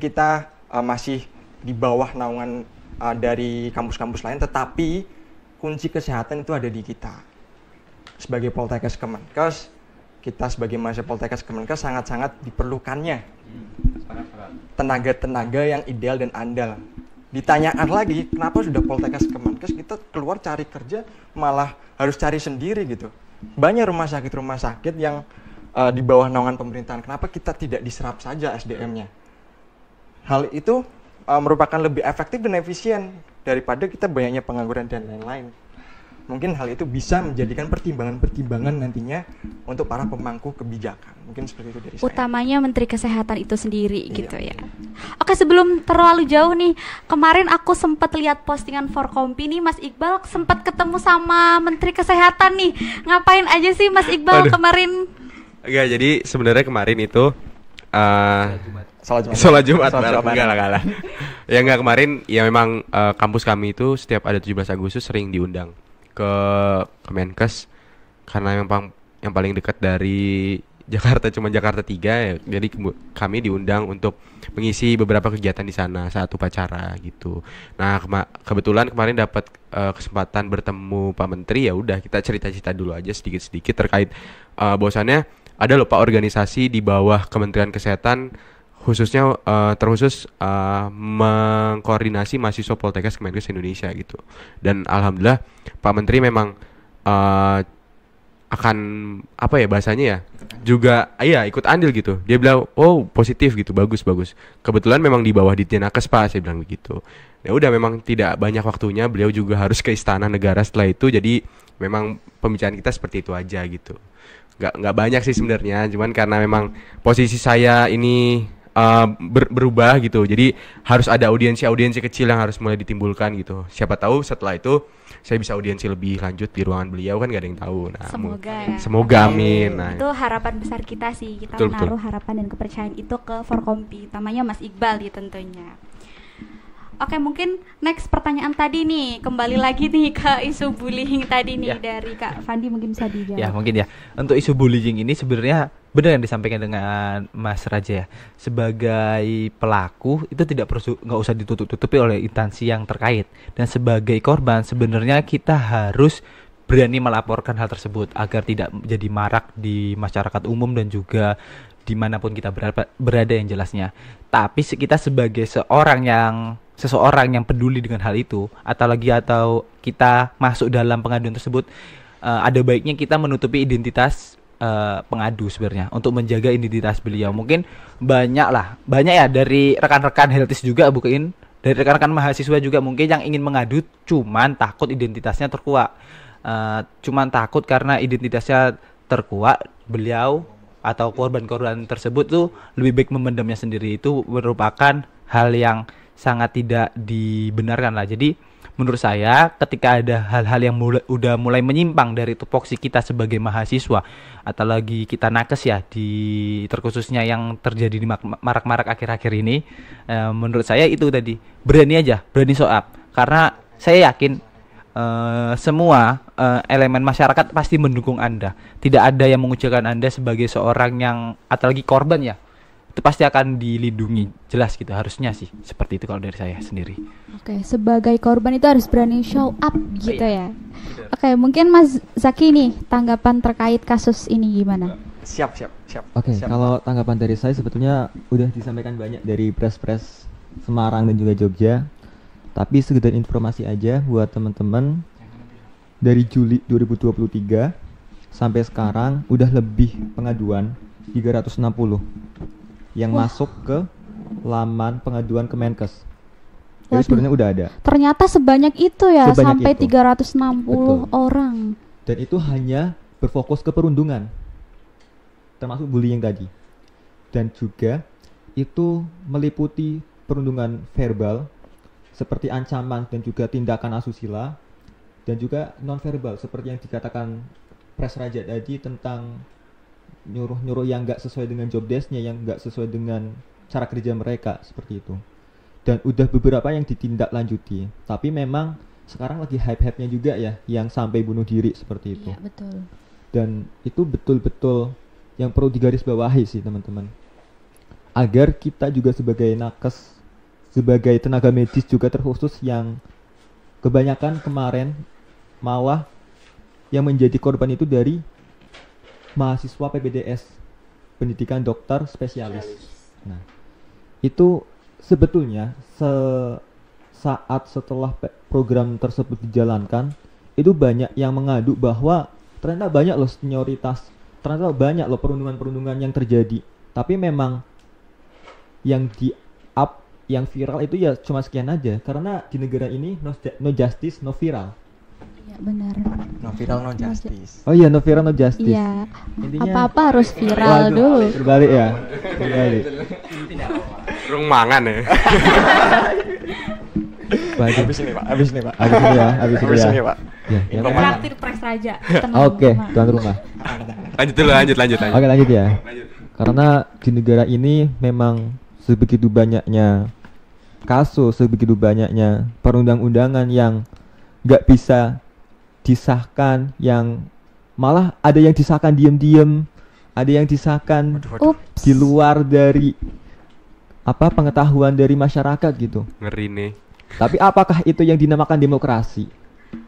kita masih di bawah naungan dari kampus-kampus lain, tetapi kunci kesehatan itu ada di kita. Sebagai Poltekkes Kemenkes, kita sebagai mahasiswa Poltekkes Kemenkes sangat-sangat diperlukannya tenaga-tenaga yang ideal dan andal. Ditanyakan lagi, kenapa sudah Poltekkes Kemenkes kita keluar cari kerja malah harus cari sendiri gitu. Banyak rumah sakit yang di bawah naungan pemerintahan, kenapa kita tidak diserap saja SDM-nya? Hal itu merupakan lebih efektif dan efisien daripada kita banyaknya pengangguran dan lain-lain. Mungkin hal itu bisa menjadikan pertimbangan-pertimbangan nantinya untuk para pemangku kebijakan. Mungkin seperti itu dari saya. Utamanya Menteri Kesehatan itu sendiri gitu ya. Oke, sebelum terlalu jauh nih, kemarin aku sempat lihat postingan Forkompi nih, Mas Iqbal sempat ketemu sama Menteri Kesehatan nih. Ngapain aja sih Mas Iqbal kemarin? Enggak, jadi sebenarnya kemarin itu Sholat Jumat. Enggak lah. Ya enggak, kemarin ya memang kampus kami itu setiap ada 17 Agustus sering diundang ke Kemenkes karena memang yang paling dekat dari Jakarta cuma Jakarta 3 ya. Jadi kami diundang untuk mengisi beberapa kegiatan di sana saat upacara gitu. Nah, kebetulan kemarin dapat kesempatan bertemu Pak Menteri, ya udah kita cerita-cerita dulu aja sedikit-sedikit terkait bahwasannya ada loh Pak organisasi di bawah Kementerian Kesehatan khususnya terkhusus mengkoordinasi mahasiswa Poltekkes Kemenkes Indonesia gitu. Dan alhamdulillah Pak Menteri memang akan apa ya bahasanya ya, juga ikut andil gitu. Dia bilang positif gitu, bagus. Kebetulan memang di bawah Ditjenakes Pak, saya bilang begitu. Ya udah, memang tidak banyak waktunya, beliau juga harus ke Istana Negara setelah itu. Jadi memang pembicaraan kita seperti itu aja gitu. Nggak banyak sih sebenarnya, cuman karena memang posisi saya ini berubah gitu, jadi harus ada audiensi kecil yang harus mulai ditimbulkan gitu. Siapa tahu setelah itu saya bisa audiensi lebih lanjut di ruangan beliau, kan gak ada yang tahu. Nah, semoga amin. Nah, itu harapan besar kita sih, kita betul. menaruh harapan dan kepercayaan itu ke Forkompi, utamanya Mas Iqbal tentunya. Oke, mungkin next pertanyaan tadi nih, kembali lagi nih ke isu bullying tadi nih dari Kak Fandi, mungkin bisa dijawab. Ya mungkin ya, untuk isu bullying ini sebenarnya benar yang disampaikan dengan Mas Raja ya. Sebagai pelaku itu nggak usah ditutup-tutupi oleh instansi yang terkait. Dan sebagai korban sebenarnya kita harus berani melaporkan hal tersebut agar tidak jadi marak di masyarakat umum dan juga dimanapun kita berada yang jelasnya. Tapi kita sebagai seseorang yang peduli dengan hal itu, atau kita masuk dalam pengaduan tersebut, ada baiknya kita menutupi identitas pengadu sebenarnya untuk menjaga identitas beliau. Mungkin banyak ya dari rekan-rekan Heltis juga, bukan dari rekan-rekan mahasiswa juga mungkin yang ingin mengadu cuman takut identitasnya terkuak, cuman takut karena identitasnya terkuak, beliau atau korban-korban tersebut tuh lebih baik memendamnya sendiri. Itu merupakan hal yang sangat tidak dibenarkan lah. Jadi menurut saya ketika ada hal-hal yang udah mulai menyimpang dari tupoksi kita sebagai mahasiswa, atau lagi kita nakes ya, terkhususnya yang terjadi di marak-marak akhir-akhir ini, menurut saya itu tadi berani show up, karena saya yakin semua elemen masyarakat pasti mendukung Anda. Tidak ada yang mengucilkan Anda sebagai seorang yang, atau lagi korban ya, itu pasti akan dilindungi, jelas gitu, harusnya sih seperti itu kalau dari saya sendiri. Oke, sebagai korban itu harus berani show up gitu ya. Oke, mungkin Mas Zaki nih tanggapan terkait kasus ini gimana? Siap. Oke, Siap. kalau tanggapan dari saya sebetulnya udah disampaikan banyak dari press Semarang dan juga Jogja. Tapi sekedar informasi aja buat teman-teman, dari Juli 2023 sampai sekarang udah lebih pengaduan 360 yang masuk ke laman pengaduan Kemenkes. Jadi Waduh. sebenarnya udah ada. Ternyata sebanyak itu ya, Sebanyak sampai itu. 360 Betul. orang. Dan itu hanya berfokus ke perundungan, termasuk bullying tadi. Dan juga itu meliputi perundungan verbal seperti ancaman dan juga tindakan asusila, dan juga nonverbal seperti yang dikatakan Pres Raja tadi tentang nyuruh-nyuruh yang nggak sesuai dengan job desk-nya, yang nggak sesuai dengan cara kerja mereka, seperti itu. Dan udah beberapa yang ditindaklanjuti, tapi memang sekarang lagi hype-hype-nya juga ya, yang sampai bunuh diri seperti itu. Iya, betul. Dan itu betul-betul yang perlu digarisbawahi sih teman-teman, agar kita juga sebagai nakes, sebagai tenaga medis juga terkhusus, yang kebanyakan kemarin malah yang menjadi korban itu dari mahasiswa PPDS, pendidikan dokter spesialis. Nah, itu sebetulnya saat setelah program tersebut dijalankan, itu banyak yang mengadu bahwa ternyata banyak loh senioritas, ternyata banyak loh perundungan-perundungan yang terjadi. Tapi memang yang di-up, yang viral itu ya cuma sekian aja, karena di negara ini no justice, no viral. Iya, benar. No viral, no justice. Oh iya, no viral, no justice. Iya. Intinya Apa-apa harus viral Waduh, dulu. Terbalik ya. Terbalik. Rung mangan ya. Waduh. Habis ini, Pak. Habis ini, Pak. Habis ini ya, habis Habis ini ini, ya. Pak. Ya, ya. Info Traktir Pres Raja. Tenang, Oke, Mak. tuan rumah. Lanjut dulu, lanjut. Oke, lanjut ya. Karena di negara ini memang sebegitu banyaknya kasus, sebegitu banyaknya perundang-undangan yang nggak bisa disahkan, yang malah ada yang disahkan diam-diam, ada yang disahkan Ups. di luar dari apa pengetahuan dari masyarakat gitu. Ngeri nih. Tapi apakah itu yang dinamakan demokrasi?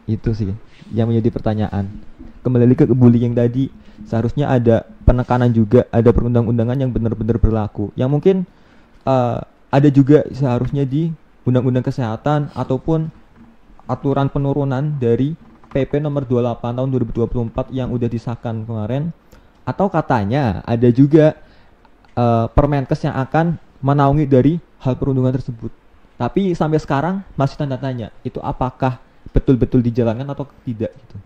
Itu sih yang menjadi pertanyaan. Kembali ke bullying tadi, seharusnya ada penekanan juga, ada perundang-undangan yang benar-benar berlaku. Yang mungkin ada juga seharusnya di Undang-Undang Kesehatan ataupun aturan penurunan dari PP nomor 28 tahun 2024 yang udah disahkan kemarin. Atau katanya ada juga Permenkes yang akan menaungi dari hal perundungan tersebut. Tapi sampai sekarang masih tanda tanya, itu apakah betul-betul dijalankan atau tidak gitu.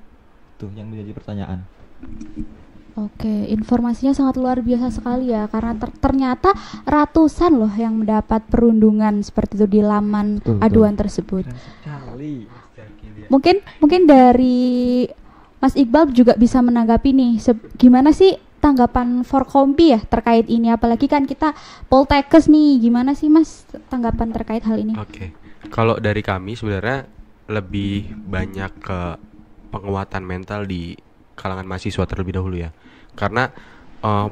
Itu yang menjadi pertanyaan. Oke, informasinya sangat luar biasa sekali ya, karena ternyata ratusan loh yang mendapat perundungan seperti itu di laman Betul. aduan tersebut. Sekali. Mungkin dari Mas Iqbal juga bisa menanggapi nih, gimana sih tanggapan Forkompi ya terkait ini, apalagi kan kita Poltekkes nih, gimana sih Mas tanggapan terkait hal ini? Oke. Kalau dari kami sebenarnya lebih banyak ke penguatan mental di kalangan mahasiswa terlebih dahulu ya. Karena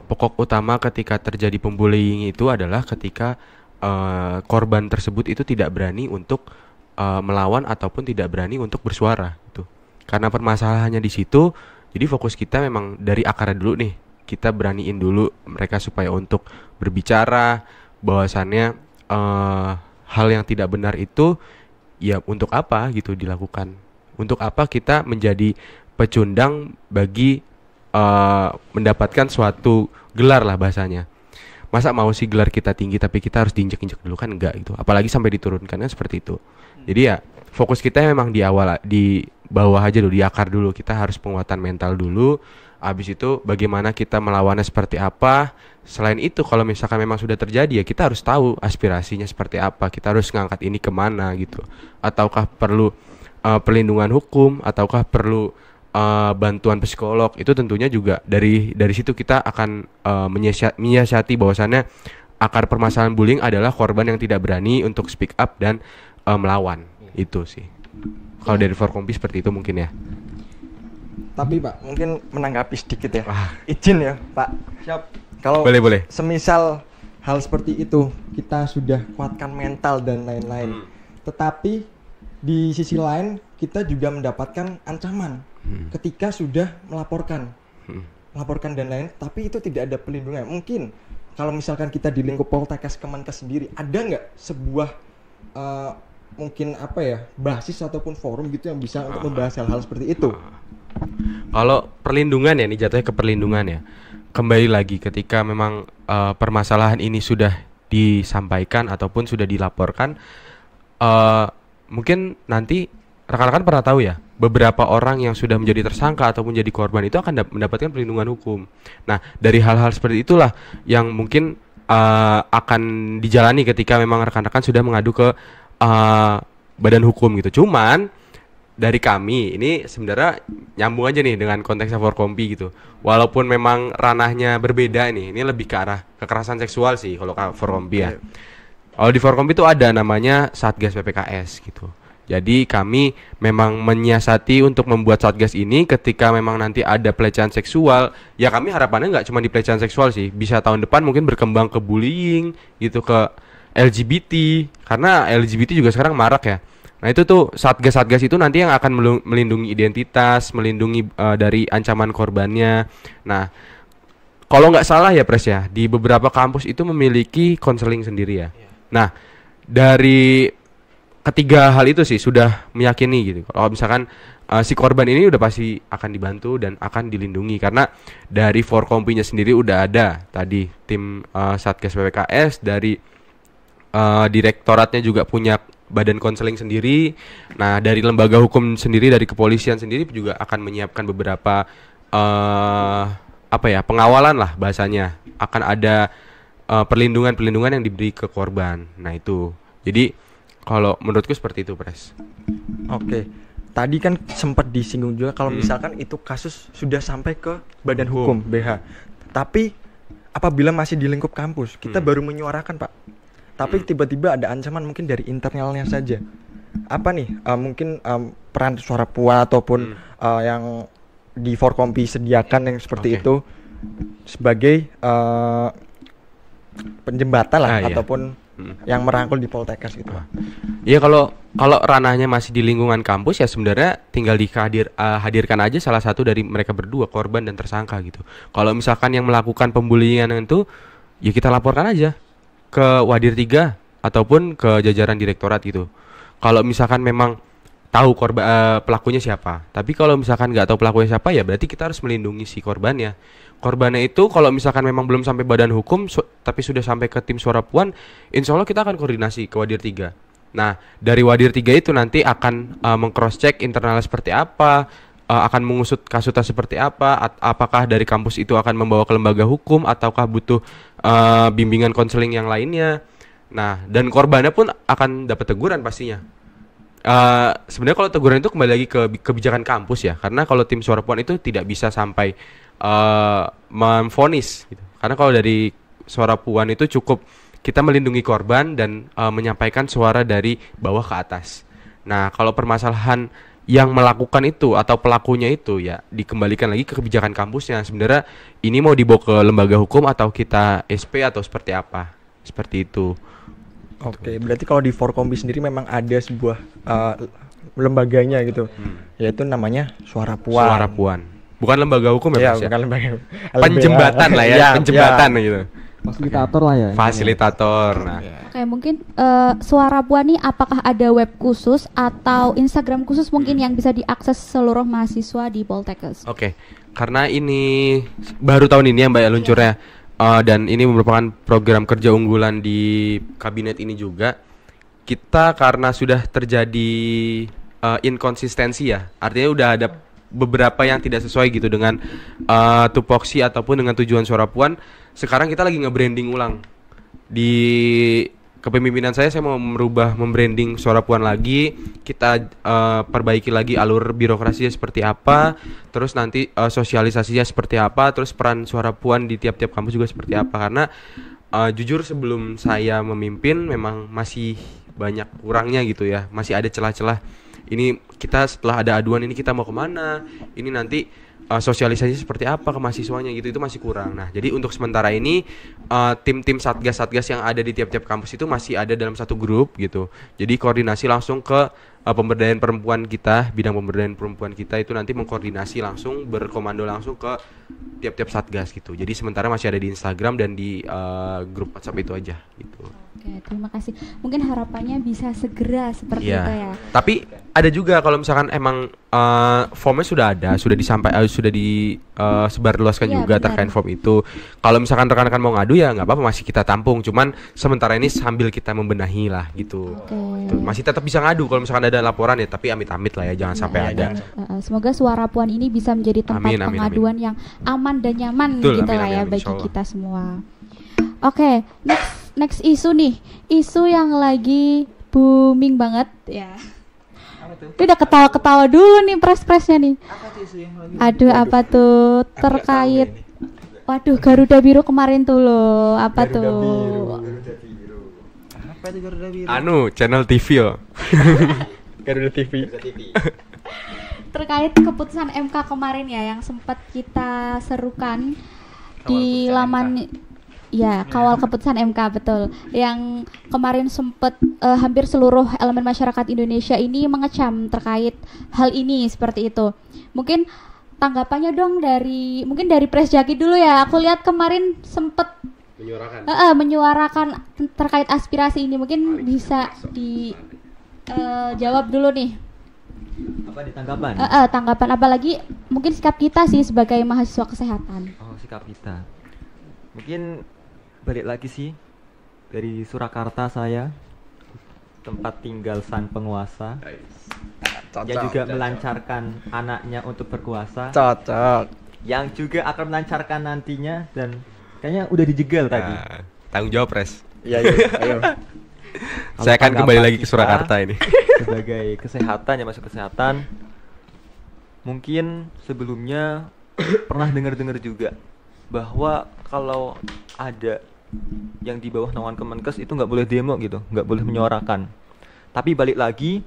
pokok utama ketika terjadi pembullying itu adalah ketika korban tersebut itu tidak berani untuk melawan ataupun tidak berani untuk bersuara gitu. Karena permasalahannya di situ, jadi fokus kita memang dari akarnya dulu nih. Kita beraniin dulu mereka supaya untuk berbicara bahwasannya hal yang tidak benar itu ya untuk apa gitu dilakukan. Untuk apa kita menjadi pecundang bagi mendapatkan suatu gelar lah bahasanya. Masa mau sih gelar kita tinggi tapi kita harus diinjek-injek dulu, kan enggak gitu. Apalagi sampai diturunkannya seperti itu. Jadi ya fokus kita memang di awal, di bawah aja dulu, di akar dulu. Kita harus penguatan mental dulu. Habis itu bagaimana kita melawannya seperti apa. Selain itu kalau misalkan memang sudah terjadi ya kita harus tahu aspirasinya seperti apa. Kita harus ngangkat ini kemana gitu. Ataukah perlu perlindungan hukum, ataukah perlu bantuan psikolog. Itu tentunya juga dari situ kita akan menyiasati bahwasannya akar permasalahan bullying adalah korban yang tidak berani untuk speak up dan melawan. Itu sih. Kalau dari Forkompi seperti itu mungkin ya. Tapi Pak, mungkin menanggapi sedikit ya. Izin ya, Pak. Siap. Kalau Boleh. semisal hal seperti itu, kita sudah kuatkan mental dan lain-lain. Tetapi di sisi lain kita juga mendapatkan ancaman ketika sudah melaporkan. laporkan dan lain, tapi itu tidak ada pelindungan. Mungkin kalau misalkan kita di lingkup Poltekkes Kemenkes sendiri, ada nggak sebuah mungkin apa ya, basis ataupun forum gitu yang bisa untuk membahas hal-hal seperti itu? Kalau perlindungan ya, nih jatuhnya ke perlindungan ya. Kembali lagi ketika memang permasalahan ini sudah disampaikan ataupun sudah dilaporkan, mungkin nanti rekan-rekan pernah tahu ya, beberapa orang yang sudah menjadi tersangka ataupun jadi korban itu akan mendapatkan perlindungan hukum. Nah, dari hal-hal seperti itulah yang mungkin akan dijalani ketika memang rekan-rekan sudah mengadu ke badan hukum gitu. Cuman dari kami ini sebenarnya nyambung aja nih dengan konteksnya Forkompi gitu. Walaupun memang ranahnya berbeda nih, ini lebih ke arah kekerasan seksual sih kalau Forkompi ya. Kalau di Forkompi itu ada namanya Satgas PPKS gitu. Jadi kami memang menyiasati untuk membuat Satgas ini ketika memang nanti ada pelecehan seksual, ya kami harapannya nggak cuma di pelecehan seksual sih, bisa tahun depan mungkin berkembang ke bullying gitu, ke LGBT, karena LGBT juga sekarang marak ya. Nah itu tuh Satgas-Satgas itu nanti yang akan melindungi identitas, melindungi dari ancaman korbannya. Nah kalau nggak salah ya Pres ya, di beberapa kampus itu memiliki konseling sendiri ya. Nah dari ketiga hal itu sih sudah meyakini gitu. Kalau misalkan si korban ini udah pasti akan dibantu dan akan dilindungi, karena dari Forkompinya sendiri udah ada tadi tim Satgas PPKS, dari direktoratnya juga punya badan konseling sendiri. Nah dari lembaga hukum sendiri, dari kepolisian sendiri juga akan menyiapkan beberapa pengawalan lah bahasanya. Akan ada perlindungan yang diberi ke korban. Nah itu. Jadi kalau menurutku seperti itu, Pres. Oke. Tadi kan sempat disinggung juga kalau misalkan itu kasus sudah sampai ke badan hukum BH. Tapi apabila masih di lingkup kampus, kita baru menyuarakan, Pak. Tapi tiba-tiba ada ancaman mungkin dari internalnya saja. Apa nih mungkin peran suara puan ataupun yang di Forkompi sediakan yang seperti itu sebagai penjembatan lah ataupun yang merangkul di Poltekkes gitu. Iya, kalau ranahnya masih di lingkungan kampus ya sebenarnya tinggal hadirkan aja salah satu dari mereka berdua, korban dan tersangka gitu. Kalau misalkan yang melakukan pembulian itu ya kita laporkan aja ke Wadir 3 ataupun ke jajaran direktorat gitu. Kalau misalkan memang tahu pelakunya siapa. Tapi kalau misalkan nggak tahu pelakunya siapa, ya berarti kita harus melindungi si korbannya. Korbannya itu kalau misalkan memang belum sampai badan hukum tapi sudah sampai ke tim suara puan, insya Allah kita akan koordinasi ke Wadir 3. Nah dari Wadir 3 itu nanti akan meng-cross check internalnya seperti apa, akan mengusut kasusnya seperti apa, apakah dari kampus itu akan membawa ke lembaga hukum ataukah butuh bimbingan konseling yang lainnya. Nah dan korbannya pun akan dapat teguran pastinya. Sebenarnya kalau teguran itu kembali lagi ke kebijakan kampus ya, karena kalau tim suara puan itu tidak bisa sampai memvonis gitu. Karena kalau dari suara puan itu cukup kita melindungi korban dan menyampaikan suara dari bawah ke atas. Nah kalau permasalahan yang melakukan itu atau pelakunya itu ya dikembalikan lagi ke kebijakan kampusnya. Sebenarnya ini mau dibawa ke lembaga hukum atau kita SP atau seperti apa, seperti itu. Oke, berarti kalau di Forkompi sendiri memang ada sebuah lembaganya gitu, yaitu namanya Suara Puan. Suara Puan, bukan lembaga hukum ya, bukan lembaga. Penjembatan lah ya, penjembatan gitu. Fasilitator lah ya. Fasilitator. Nah. Oke, mungkin Suara Puan nih apakah ada web khusus atau Instagram khusus mungkin yang bisa diakses seluruh mahasiswa di Poltekkes? Oke, karena ini baru tahun ini ya Mbak ya luncurnya. Dan ini merupakan program kerja unggulan di kabinet ini juga. Kita karena sudah terjadi inkonsistensi ya, artinya udah ada beberapa yang tidak sesuai gitu dengan tupoksi ataupun dengan tujuan Suara Puan. Sekarang kita lagi nge-branding ulang. Di kepemimpinan saya mau membranding Suara Puan lagi. Kita perbaiki lagi alur birokrasinya seperti apa, terus nanti sosialisasinya seperti apa, terus peran Suara Puan di tiap-tiap kampus juga seperti apa. Karena jujur sebelum saya memimpin memang masih banyak kurangnya gitu ya, masih ada celah-celah. Ini kita setelah ada aduan ini kita mau kemana? Ini nanti sosialisasi seperti apa ke mahasiswanya gitu, itu masih kurang. Nah, jadi untuk sementara ini tim-tim satgas-satgas yang ada di tiap-tiap kampus itu masih ada dalam satu grup gitu. Jadi koordinasi langsung ke pemberdayaan perempuan kita, bidang pemberdayaan perempuan kita itu nanti mengkoordinasi langsung, berkomando langsung ke tiap-tiap satgas gitu. Jadi sementara masih ada di Instagram dan di grup WhatsApp itu aja gitu. Oke, terima kasih. Mungkin harapannya bisa segera seperti itu ya. Tapi ada juga kalau misalkan emang formnya sudah ada, sudah disebarluaskan Iya, juga benar. terkait form itu. Kalau misalkan rekan-rekan mau ngadu ya nggak apa-apa, masih kita tampung. Cuman sementara ini sambil kita membenahi lah gitu. Oke. Tuh, masih tetap bisa ngadu kalau misalkan ada laporan ya, tapi amit-amit lah ya, jangan sampai Ya, ada. Semoga suara Puan ini bisa menjadi tempat Amin, amin, pengaduan yang aman dan nyaman Betul, gitu amin, lah amin, ya amin, bagi insyaallah. kita semua. Oke, next isu nih, isu yang lagi booming banget ya. Ini udah ketawa-ketawa dulu nih press-pressnya nih. Aduh, apa tuh terkait? Waduh, Garuda Biru kemarin tuh loh, apa tuh? Apa itu Garuda Biru? Channel TV yo. Garuda TV. Terkait keputusan MK kemarin ya yang sempat kita serukan di laman ya, kawal keputusan MK, betul. Yang kemarin sempat hampir seluruh elemen masyarakat Indonesia ini mengecam terkait hal ini seperti itu. Mungkin tanggapannya dong mungkin dari Pres Jaki dulu ya. Aku lihat kemarin sempat menyuarakan terkait aspirasi ini. Mungkin bisa dijawab dulu nih. Apa di tanggapan? Tanggapan apalagi mungkin sikap kita sih sebagai mahasiswa kesehatan. Oh, sikap kita. Mungkin balik lagi sih dari Surakarta saya, tempat tinggal sang penguasa. Dia juga melancarkan anaknya untuk berkuasa, Cocok. yang juga akan melancarkan nantinya, dan kayaknya udah dijegal tadi. Tanggung jawab, Pres. Iya, ayo. Saya akan Kalau kembali lagi ke tanggapan Surakarta kita ini. Sebagai kesehatan, ya masuk kesehatan, mungkin sebelumnya pernah dengar-dengar juga bahwa kalau ada yang di bawah naungan Kemenkes itu nggak boleh demo gitu, nggak boleh menyuarakan. Tapi balik lagi,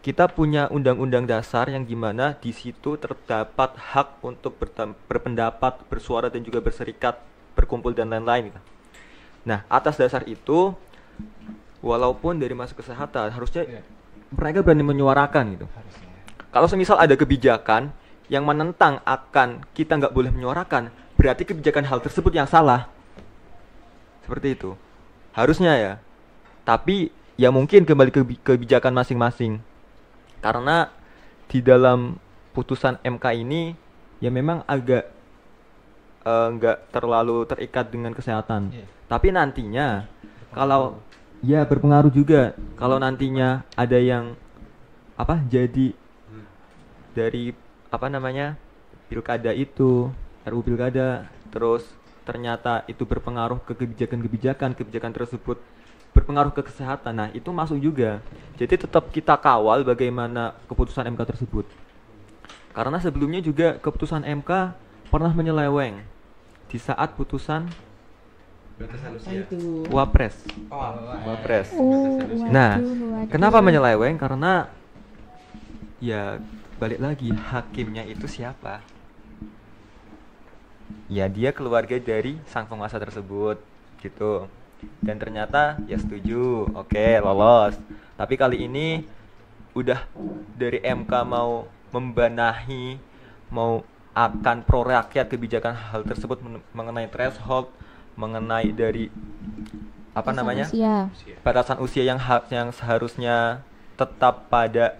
kita punya undang-undang dasar yang dimana di situ terdapat hak untuk berpendapat, bersuara dan juga berserikat, berkumpul dan lain-lain gitu. Nah, atas dasar itu, walaupun dari masuk kesehatan harusnya mereka berani menyuarakan gitu. Kalau semisal ada kebijakan yang menentang akan kita nggak boleh menyuarakan, berarti kebijakan hal tersebut yang salah. Seperti itu. Harusnya ya. Tapi ya mungkin kembali ke kebijakan masing-masing. Karena di dalam putusan MK ini ya memang agak nggak terlalu terikat dengan kesehatan. Tapi nantinya kalau ya berpengaruh juga kalau nantinya ada yang jadi dari pilkada itu, RUU pilkada, terus ternyata itu berpengaruh ke kebijakan tersebut berpengaruh ke kesehatan. Nah, itu masuk juga. Jadi tetap kita kawal bagaimana keputusan MK tersebut. Karena sebelumnya juga keputusan MK pernah menyeleweng di saat putusan Wapres. Wapres. Nah, kenapa menyeleweng? Karena ya balik lagi, hakimnya itu siapa? Ya dia keluarga dari sang penguasa tersebut gitu. Dan ternyata ya setuju, oke, lolos. Tapi kali ini udah dari MK mau membenahi, mau akan pro rakyat kebijakan hal tersebut mengenai threshold, mengenai dari Usia. batasan usia yang seharusnya tetap pada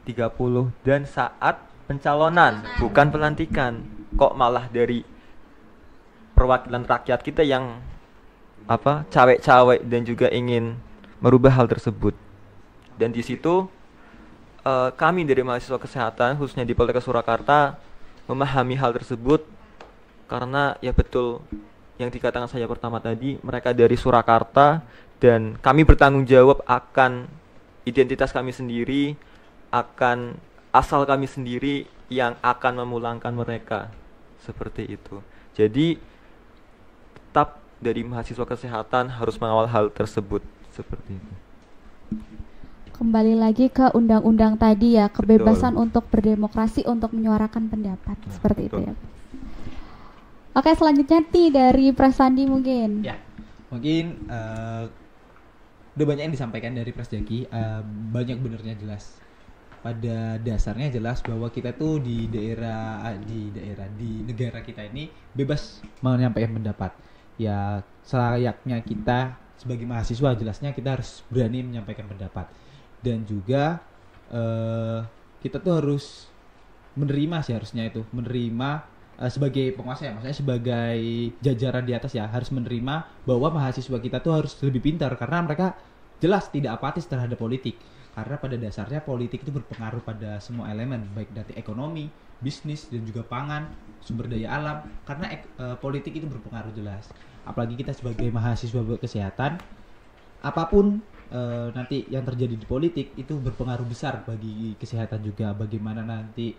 30 dan saat pencalonan, bukan pelantikan. Kok malah dari perwakilan rakyat kita yang cawe-cawe dan juga ingin merubah hal tersebut. Dan di situ kami dari mahasiswa kesehatan khususnya di Poltekkes Surakarta memahami hal tersebut karena ya betul yang dikatakan saya pertama tadi, mereka dari Surakarta dan kami bertanggung jawab akan identitas kami sendiri, akan asal kami sendiri yang akan memulangkan mereka. Seperti itu. Jadi tetap dari mahasiswa kesehatan harus mengawal hal tersebut. Seperti itu. kembali lagi ke undang-undang tadi ya, kebebasan untuk berdemokrasi, untuk menyuarakan pendapat, seperti itu ya. Oke, selanjutnya nih dari Presandi mungkin. Ya, mungkin udah banyak yang disampaikan dari Pres Jaki, banyak benernya jelas. Pada dasarnya jelas bahwa kita tuh di negara kita ini bebas menyampaikan pendapat. Ya, selayaknya kita sebagai mahasiswa jelasnya kita harus berani menyampaikan pendapat. Dan juga kita tuh harus menerima sih, harusnya itu menerima sebagai penguasa ya, maksudnya sebagai jajaran di atas ya, harus menerima bahwa mahasiswa kita tuh harus lebih pintar karena mereka jelas tidak apatis terhadap politik. Karena pada dasarnya politik itu berpengaruh pada semua elemen, baik dari ekonomi, bisnis, dan juga pangan, sumber daya alam. Karena politik itu berpengaruh jelas. Apalagi kita sebagai mahasiswa kesehatan, apapun nanti yang terjadi di politik itu berpengaruh besar bagi kesehatan juga. Bagaimana nanti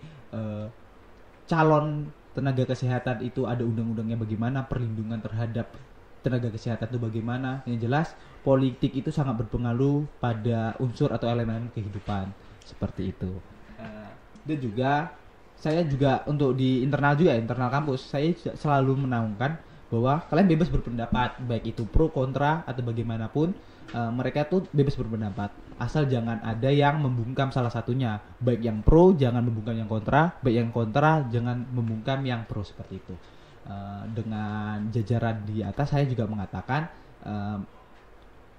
calon tenaga kesehatan itu ada undang-undangnya bagaimana, perlindungan terhadap tenaga kesehatan itu bagaimana. Yang jelas politik itu sangat berpengaruh pada unsur atau elemen kehidupan seperti itu. Dan juga saya juga untuk di internal juga, internal kampus, saya selalu menaungkan bahwa kalian bebas berpendapat, baik itu pro kontra atau bagaimanapun, mereka tuh bebas berpendapat, asal jangan ada yang membungkam salah satunya, baik yang pro jangan membungkam yang kontra, baik yang kontra jangan membungkam yang pro, seperti itu. Dengan jajaran di atas saya juga mengatakan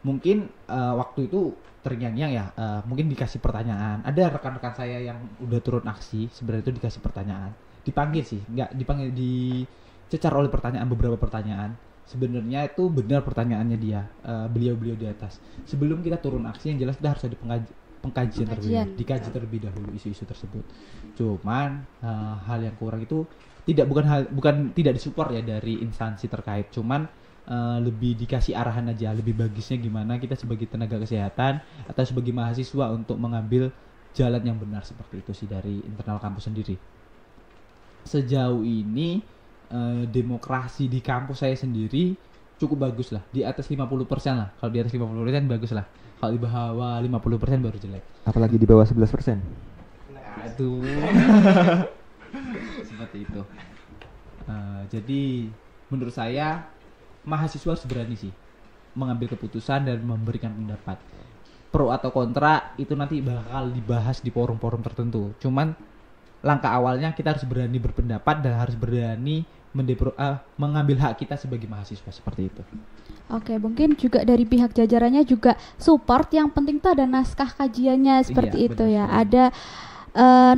mungkin waktu itu terngiang-ngiang ya, mungkin dikasih pertanyaan, ada rekan-rekan saya yang udah turun aksi sebenarnya itu dikasih pertanyaan, dipanggil sih, nggak dipanggil, dicecar oleh pertanyaan, beberapa pertanyaan. Sebenarnya itu benar pertanyaannya dia, beliau-beliau di atas, sebelum kita turun aksi yang jelas kita harus ada pengkajian dikaji terlebih dahulu isu-isu tersebut. Cuman hal yang kurang itu bukan tidak disupport ya dari instansi terkait, cuman lebih dikasih arahan aja, lebih bagusnya gimana kita sebagai tenaga kesehatan atau sebagai mahasiswa untuk mengambil jalan yang benar, seperti itu sih dari internal kampus sendiri. Sejauh ini demokrasi di kampus saya sendiri cukup bagus lah, di atas 50% lah. Kalau di atas 50% bagus lah, kalau di bawah 50% baru jelek. Apalagi di bawah 11%. Nah, itu seperti itu. Jadi menurut saya mahasiswa harus berani sih mengambil keputusan dan memberikan pendapat. Pro atau kontra itu nanti bakal dibahas di forum-forum tertentu. Cuman langkah awalnya kita harus berani berpendapat dan harus berani mengambil hak kita sebagai mahasiswa, seperti itu. Oke, mungkin juga dari pihak jajarannya juga support. Yang penting tuh ada naskah kajiannya seperti itu ya. Ada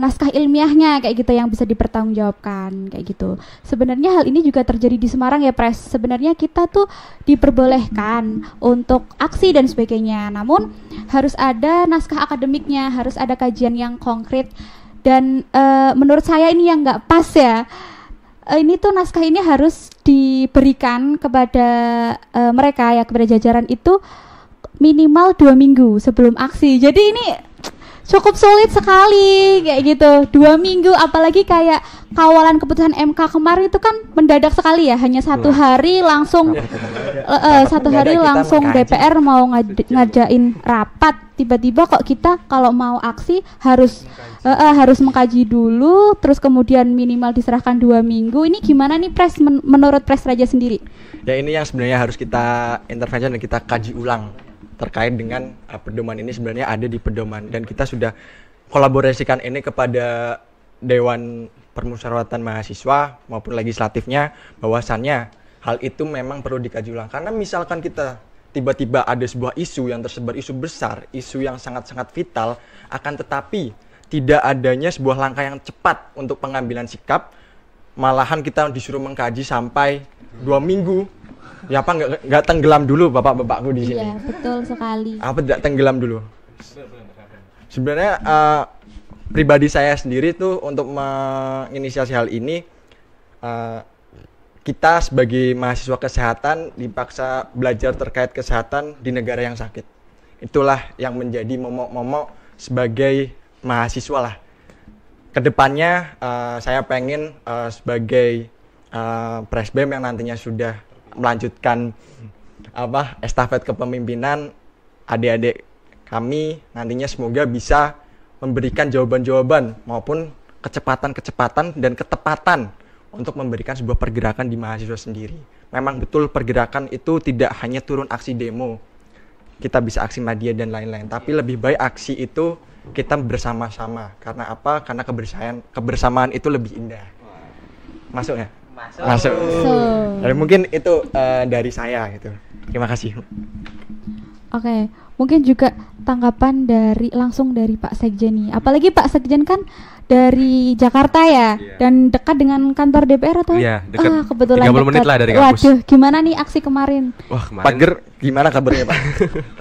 naskah ilmiahnya kayak gitu yang bisa dipertanggungjawabkan kayak gitu. Sebenarnya hal ini juga terjadi di Semarang ya, Pres. Sebenarnya kita tuh diperbolehkan untuk aksi dan sebagainya. Namun harus ada naskah akademiknya, harus ada kajian yang konkret. Dan menurut saya ini yang nggak pas ya. Ini tuh naskah ini harus diberikan kepada mereka ya, kepada jajaran itu minimal 2 minggu sebelum aksi. Jadi ini cukup sulit sekali kayak gitu, 2 minggu, apalagi kayak kawalan keputusan MK kemarin itu kan mendadak sekali ya, hanya 1 hari langsung 1 hari langsung DPR mau ngajain rapat, tiba-tiba kok kita kalau mau aksi harus mengkaji dulu, terus kemudian minimal diserahkan 2 minggu. Ini gimana nih Pres, menurut Pres Raja sendiri? Ya ini yang sebenarnya harus kita intervensi dan kita kaji ulang terkait dengan pedoman ini. Sebenarnya ada di pedoman dan kita sudah kolaborasikan ini kepada Dewan Permusyawaratan Mahasiswa maupun legislatifnya, bahwasannya hal itu memang perlu dikaji ulang. Karena misalkan kita tiba-tiba ada sebuah isu yang tersebar, isu besar, isu yang sangat-sangat vital, akan tetapi tidak adanya sebuah langkah yang cepat untuk pengambilan sikap, malahan kita disuruh mengkaji sampai 2 minggu. Ya apa nggak tenggelam dulu bapak-bapakku di sini? Iya, betul sekali. Apa tidak tenggelam dulu? Sebenarnya pribadi saya sendiri tuh untuk menginisiasi hal ini, kita sebagai mahasiswa kesehatan dipaksa belajar terkait kesehatan di negara yang sakit. Itulah yang menjadi momok-momok sebagai mahasiswa lah. Kedepannya saya pengen sebagai Presbem yang nantinya sudah melanjutkan estafet kepemimpinan, adik-adik kami nantinya semoga bisa memberikan jawaban-jawaban maupun kecepatan-kecepatan dan ketepatan untuk memberikan sebuah pergerakan di mahasiswa sendiri. Memang betul pergerakan itu tidak hanya turun aksi demo, kita bisa aksi media dan lain-lain, tapi lebih baik aksi itu kita bersama-sama. Karena apa? Karena kebersamaan itu lebih indah. Masuk ya? Masuk. Jadi mungkin itu dari saya gitu. Terima kasih. Oke, mungkin juga tanggapan langsung dari Pak Sekjen nih. Apalagi Pak Sekjen kan dari Jakarta ya, dan dekat dengan kantor DPR atau? Iya, dekat. Kebetulan 30 menit dekat. lah dari kampus. Waduh, gimana nih aksi kemarin? Wah, kemarin Pager gimana kabarnya Pak?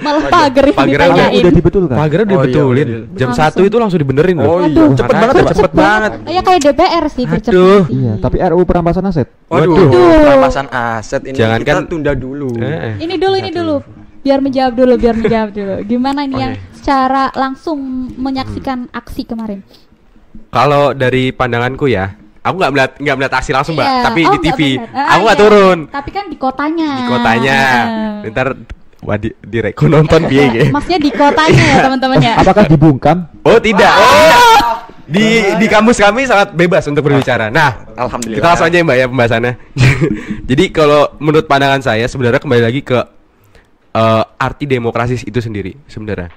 Malah pagar yang pagernya ditanyain. Udah dibetulkan. pagernya Oh, iya, dibetulin. udah. Jam Langsung. 1 itu langsung dibenerin loh. Oh iya, Waduh. cepet banget ya Pak? Cepet banget. Ya kayak DPR sih gercep Aduh. sih. Iya, tapi RUU perampasan aset. Waduh, Waduh. perampasan aset ini Jangankan- kita tunda dulu. Ini dulu. Biar menjawab dulu. Gimana nih yang secara langsung menyaksikan aksi kemarin? Kalau dari pandanganku ya, aku nggak melihat aksi langsung Mbak, Iya. tapi Oh, di nggak TV. benar. Aku nggak Iya. turun Tapi kan di kotanya. di kotanya. Ntar wah di reko nonton biaya gitu. Maksudnya di kotanya ya teman-teman ya. Apakah dibungkam? Oh tidak. Di kampus kami sangat bebas untuk berbicara. Nah, Alhamdulillah. kita langsung aja ya Mbak ya pembahasannya. Jadi kalau menurut pandangan saya sebenarnya kembali lagi ke arti demokrasi itu sendiri sebenarnya.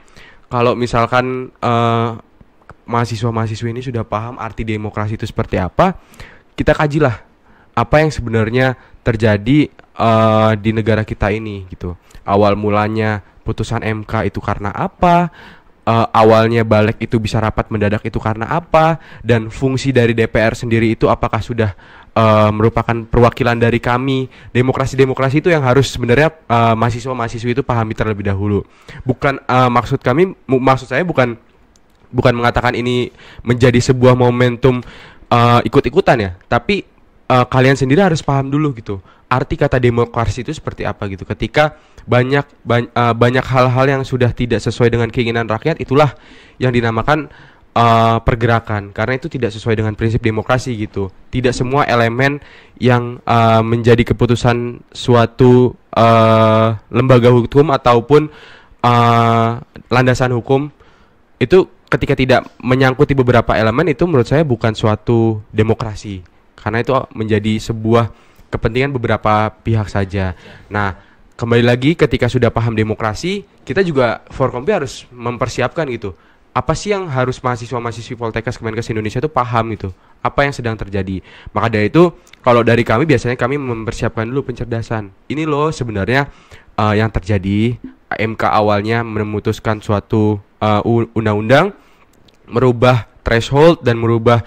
Kalau misalkan mahasiswa-mahasiswa ini sudah paham arti demokrasi itu seperti apa, kita kajilah apa yang sebenarnya terjadi di negara kita ini gitu. Awal mulanya putusan MK itu karena apa? Awalnya balik itu bisa rapat mendadak itu karena apa? Dan fungsi dari DPR sendiri itu apakah sudah merupakan perwakilan dari kami? Demokrasi itu yang harus sebenarnya mahasiswa-mahasiswa itu pahami terlebih dahulu. Bukan maksud saya bukan mengatakan ini menjadi sebuah momentum ikut-ikutan ya, tapi kalian sendiri harus paham dulu gitu arti kata demokrasi itu seperti apa gitu. Ketika banyak hal-hal yang sudah tidak sesuai dengan keinginan rakyat, itulah yang dinamakan pergerakan, karena itu tidak sesuai dengan prinsip demokrasi gitu. Tidak semua elemen yang menjadi keputusan suatu lembaga hukum ataupun landasan hukum itu ketika tidak menyangkuti beberapa elemen itu menurut saya bukan suatu demokrasi, karena itu menjadi sebuah kepentingan beberapa pihak saja. Nah, kembali lagi ketika sudah paham demokrasi, kita juga Forkompi harus mempersiapkan gitu. Apa sih yang harus mahasiswa-mahasiswi Poltekkes Kemenkes Indonesia itu paham gitu? Apa yang sedang terjadi? Maka dari itu, kalau dari kami biasanya kami mempersiapkan dulu pencerdasan. Ini loh sebenarnya yang terjadi. MK awalnya memutuskan suatu undang-undang, merubah threshold dan merubah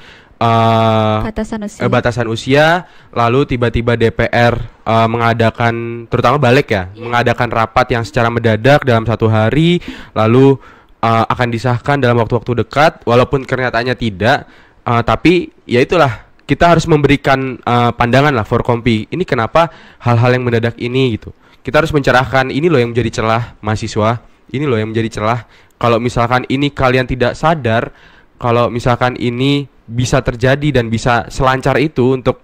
batasan usia, lalu tiba-tiba DPR mengadakan, terutama balik ya, mengadakan rapat yang secara mendadak dalam 1 hari, lalu akan disahkan dalam waktu-waktu dekat, walaupun kenyataannya tidak, tapi ya itulah, kita harus memberikan pandangan lah Forkompi, ini kenapa hal-hal yang mendadak ini gitu. Kita harus mencerahkan, ini loh yang menjadi celah mahasiswa, ini loh yang menjadi celah. Kalau misalkan ini kalian tidak sadar, kalau misalkan ini bisa terjadi dan bisa selancar itu untuk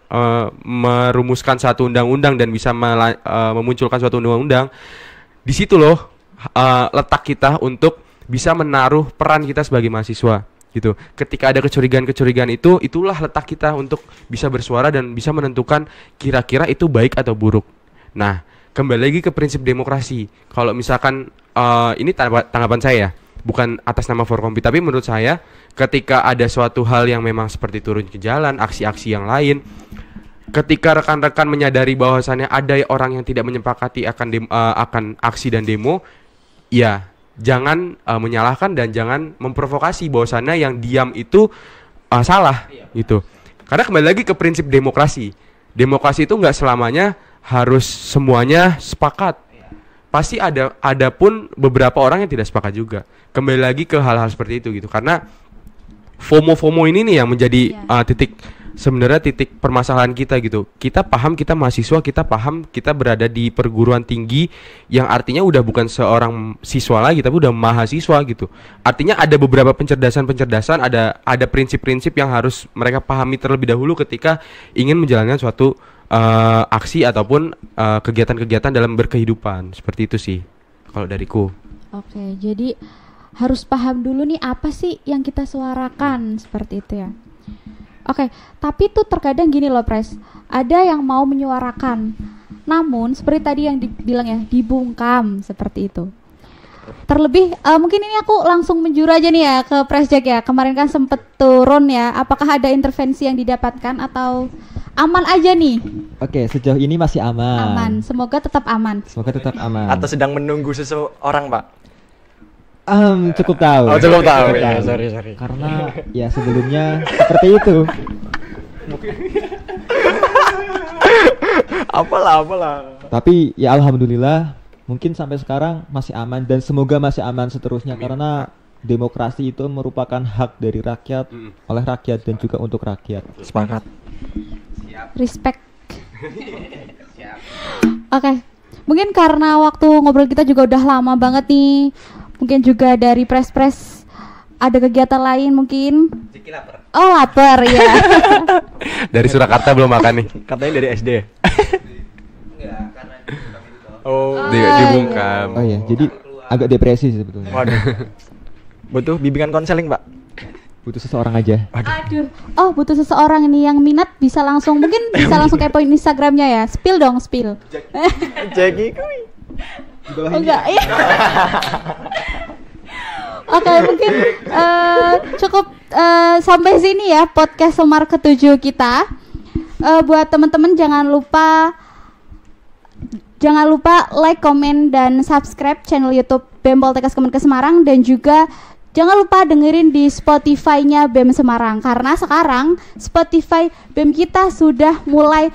merumuskan satu undang-undang dan bisa memunculkan suatu undang-undang, di situ loh letak kita untuk bisa menaruh peran kita sebagai mahasiswa gitu. Ketika ada kecurigaan-kecurigaan itu, itulah letak kita untuk bisa bersuara dan bisa menentukan kira-kira itu baik atau buruk. Nah, kembali lagi ke prinsip demokrasi. Kalau misalkan ini tanggapan saya, bukan atas nama Forkompi, tapi menurut saya ketika ada suatu hal yang memang seperti turun ke jalan, aksi-aksi yang lain, ketika rekan-rekan menyadari bahwasannya ada orang yang tidak menyepakati akan aksi dan demo, ya jangan menyalahkan dan jangan memprovokasi bahwasannya yang diam itu salah gitu. Karena kembali lagi ke prinsip demokrasi. Demokrasi itu nggak selamanya harus semuanya sepakat. Pasti ada pun beberapa orang yang tidak sepakat juga. Kembali lagi ke hal-hal seperti itu gitu. Karena FOMO ini nih yang menjadi titik permasalahan kita gitu. Kita paham kita mahasiswa, kita paham kita berada di perguruan tinggi yang artinya udah bukan seorang siswa lagi tapi udah mahasiswa gitu. Artinya ada beberapa pencerdasan, ada prinsip-prinsip yang harus mereka pahami terlebih dahulu ketika ingin menjalankan suatu aksi ataupun kegiatan-kegiatan dalam berkehidupan. Seperti itu sih kalau dariku. Oke, jadi harus paham dulu nih apa sih yang kita suarakan, seperti itu ya. Oke, tapi tuh terkadang gini loh Pres, ada yang mau menyuarakan, namun seperti tadi yang dibilang ya, dibungkam seperti itu. Terlebih mungkin ini aku langsung menjuru aja nih ya ke Pres Jack ya. Kemarin kan sempet turun ya, apakah ada intervensi yang didapatkan atau aman aja nih? Oke, sejauh ini masih aman. Aman, semoga tetap aman. Semoga tetap aman. Atau sedang menunggu seseorang, Pak? Cukup tahu. Oh, cukup tahu. Ya, sorry. Karena ya sebelumnya seperti itu. Apalah. Tapi ya alhamdulillah mungkin sampai sekarang masih aman dan semoga masih aman seterusnya. Karena demokrasi itu merupakan hak dari rakyat, oleh rakyat dan juga untuk rakyat. Sepakat. Respect. Oke. Mungkin karena waktu ngobrol kita juga udah lama banget nih. Mungkin juga dari Pres ada kegiatan lain mungkin. Oh, lapar ya. Dari Surakarta belum makan nih. Katanya dari SD. Oh, Dibungkam. Oh iya, jadi agak depresi sih sebetulnya. waduh. Butuh bimbingan konseling, Pak. Butuh seseorang aja. Aduh. Oh, butuh seseorang ini yang minat bisa langsung kepoin Instagramnya ya. Spill dong, spill. Jackie. Oh, enggak ya. Oke, mungkin cukup sampai sini ya podcast Semar ke-7 kita. Buat teman-teman jangan lupa like, komen, dan subscribe channel YouTube BEM Poltekkes Kemenkes Semarang, dan juga jangan lupa dengerin di Spotify-nya BEM Semarang, karena sekarang Spotify BEM kita sudah mulai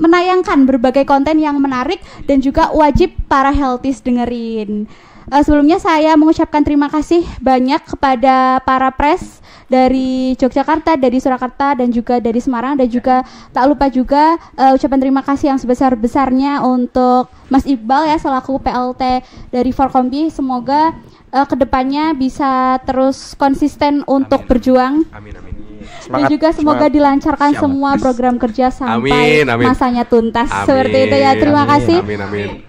menayangkan berbagai konten yang menarik dan juga wajib para healthies dengerin. Sebelumnya saya mengucapkan terima kasih banyak kepada para Pres dari Yogyakarta, dari Surakarta, dan juga dari Semarang, dan juga tak lupa juga ucapan terima kasih yang sebesar-besarnya untuk Mas Iqbal ya selaku PLT dari Forkompi. Semoga kedepannya bisa terus konsisten untuk berjuang. Amin. Dan juga semoga dilancarkan semua program kerja sampai masanya tuntas. Seperti itu ya. Terima kasih. Amin.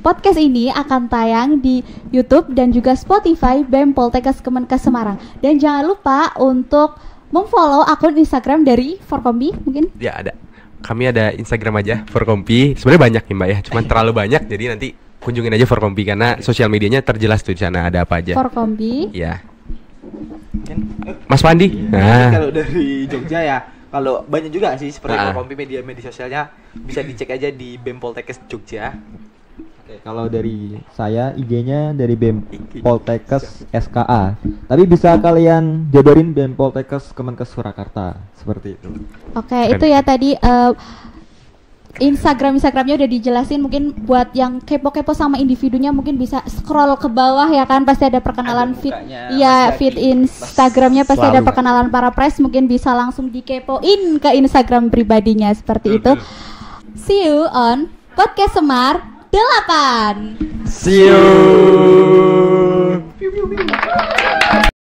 Podcast ini akan tayang di YouTube dan juga Spotify BEM Poltekkes Kemenkes Semarang. Dan jangan lupa untuk memfollow akun Instagram dari Forkompi mungkin. Ya, ada. Kami ada Instagram aja, Forkompi. Sebenarnya banyak nih, Mbak ya. Cuman terlalu banyak, jadi nanti kunjungin aja Forkompi karena sosial medianya terjelas tuh di sana, ada apa aja. Forkompi. Ya. Mas Pandi. Nah, kalau dari Jogja ya, kalau banyak juga sih seperti Forkompi media sosialnya bisa dicek aja di BEM Poltekkes Jogja. Kalau dari saya IG-nya dari BEM Poltekkes SKA. Tapi bisa kalian jabarin BEM Poltekkes Kemenkes Surakarta seperti itu. Oke, itu ya tadi Instagramnya udah dijelasin. Mungkin buat yang kepo-kepo sama individunya mungkin bisa scroll ke bawah ya kan, pasti ada perkenalan feed. Iya, feed Instagramnya pasti ada perkenalan para Pres, mungkin bisa langsung dikepoin ke Instagram pribadinya seperti itu. See you on Podcast Semar 8. See you.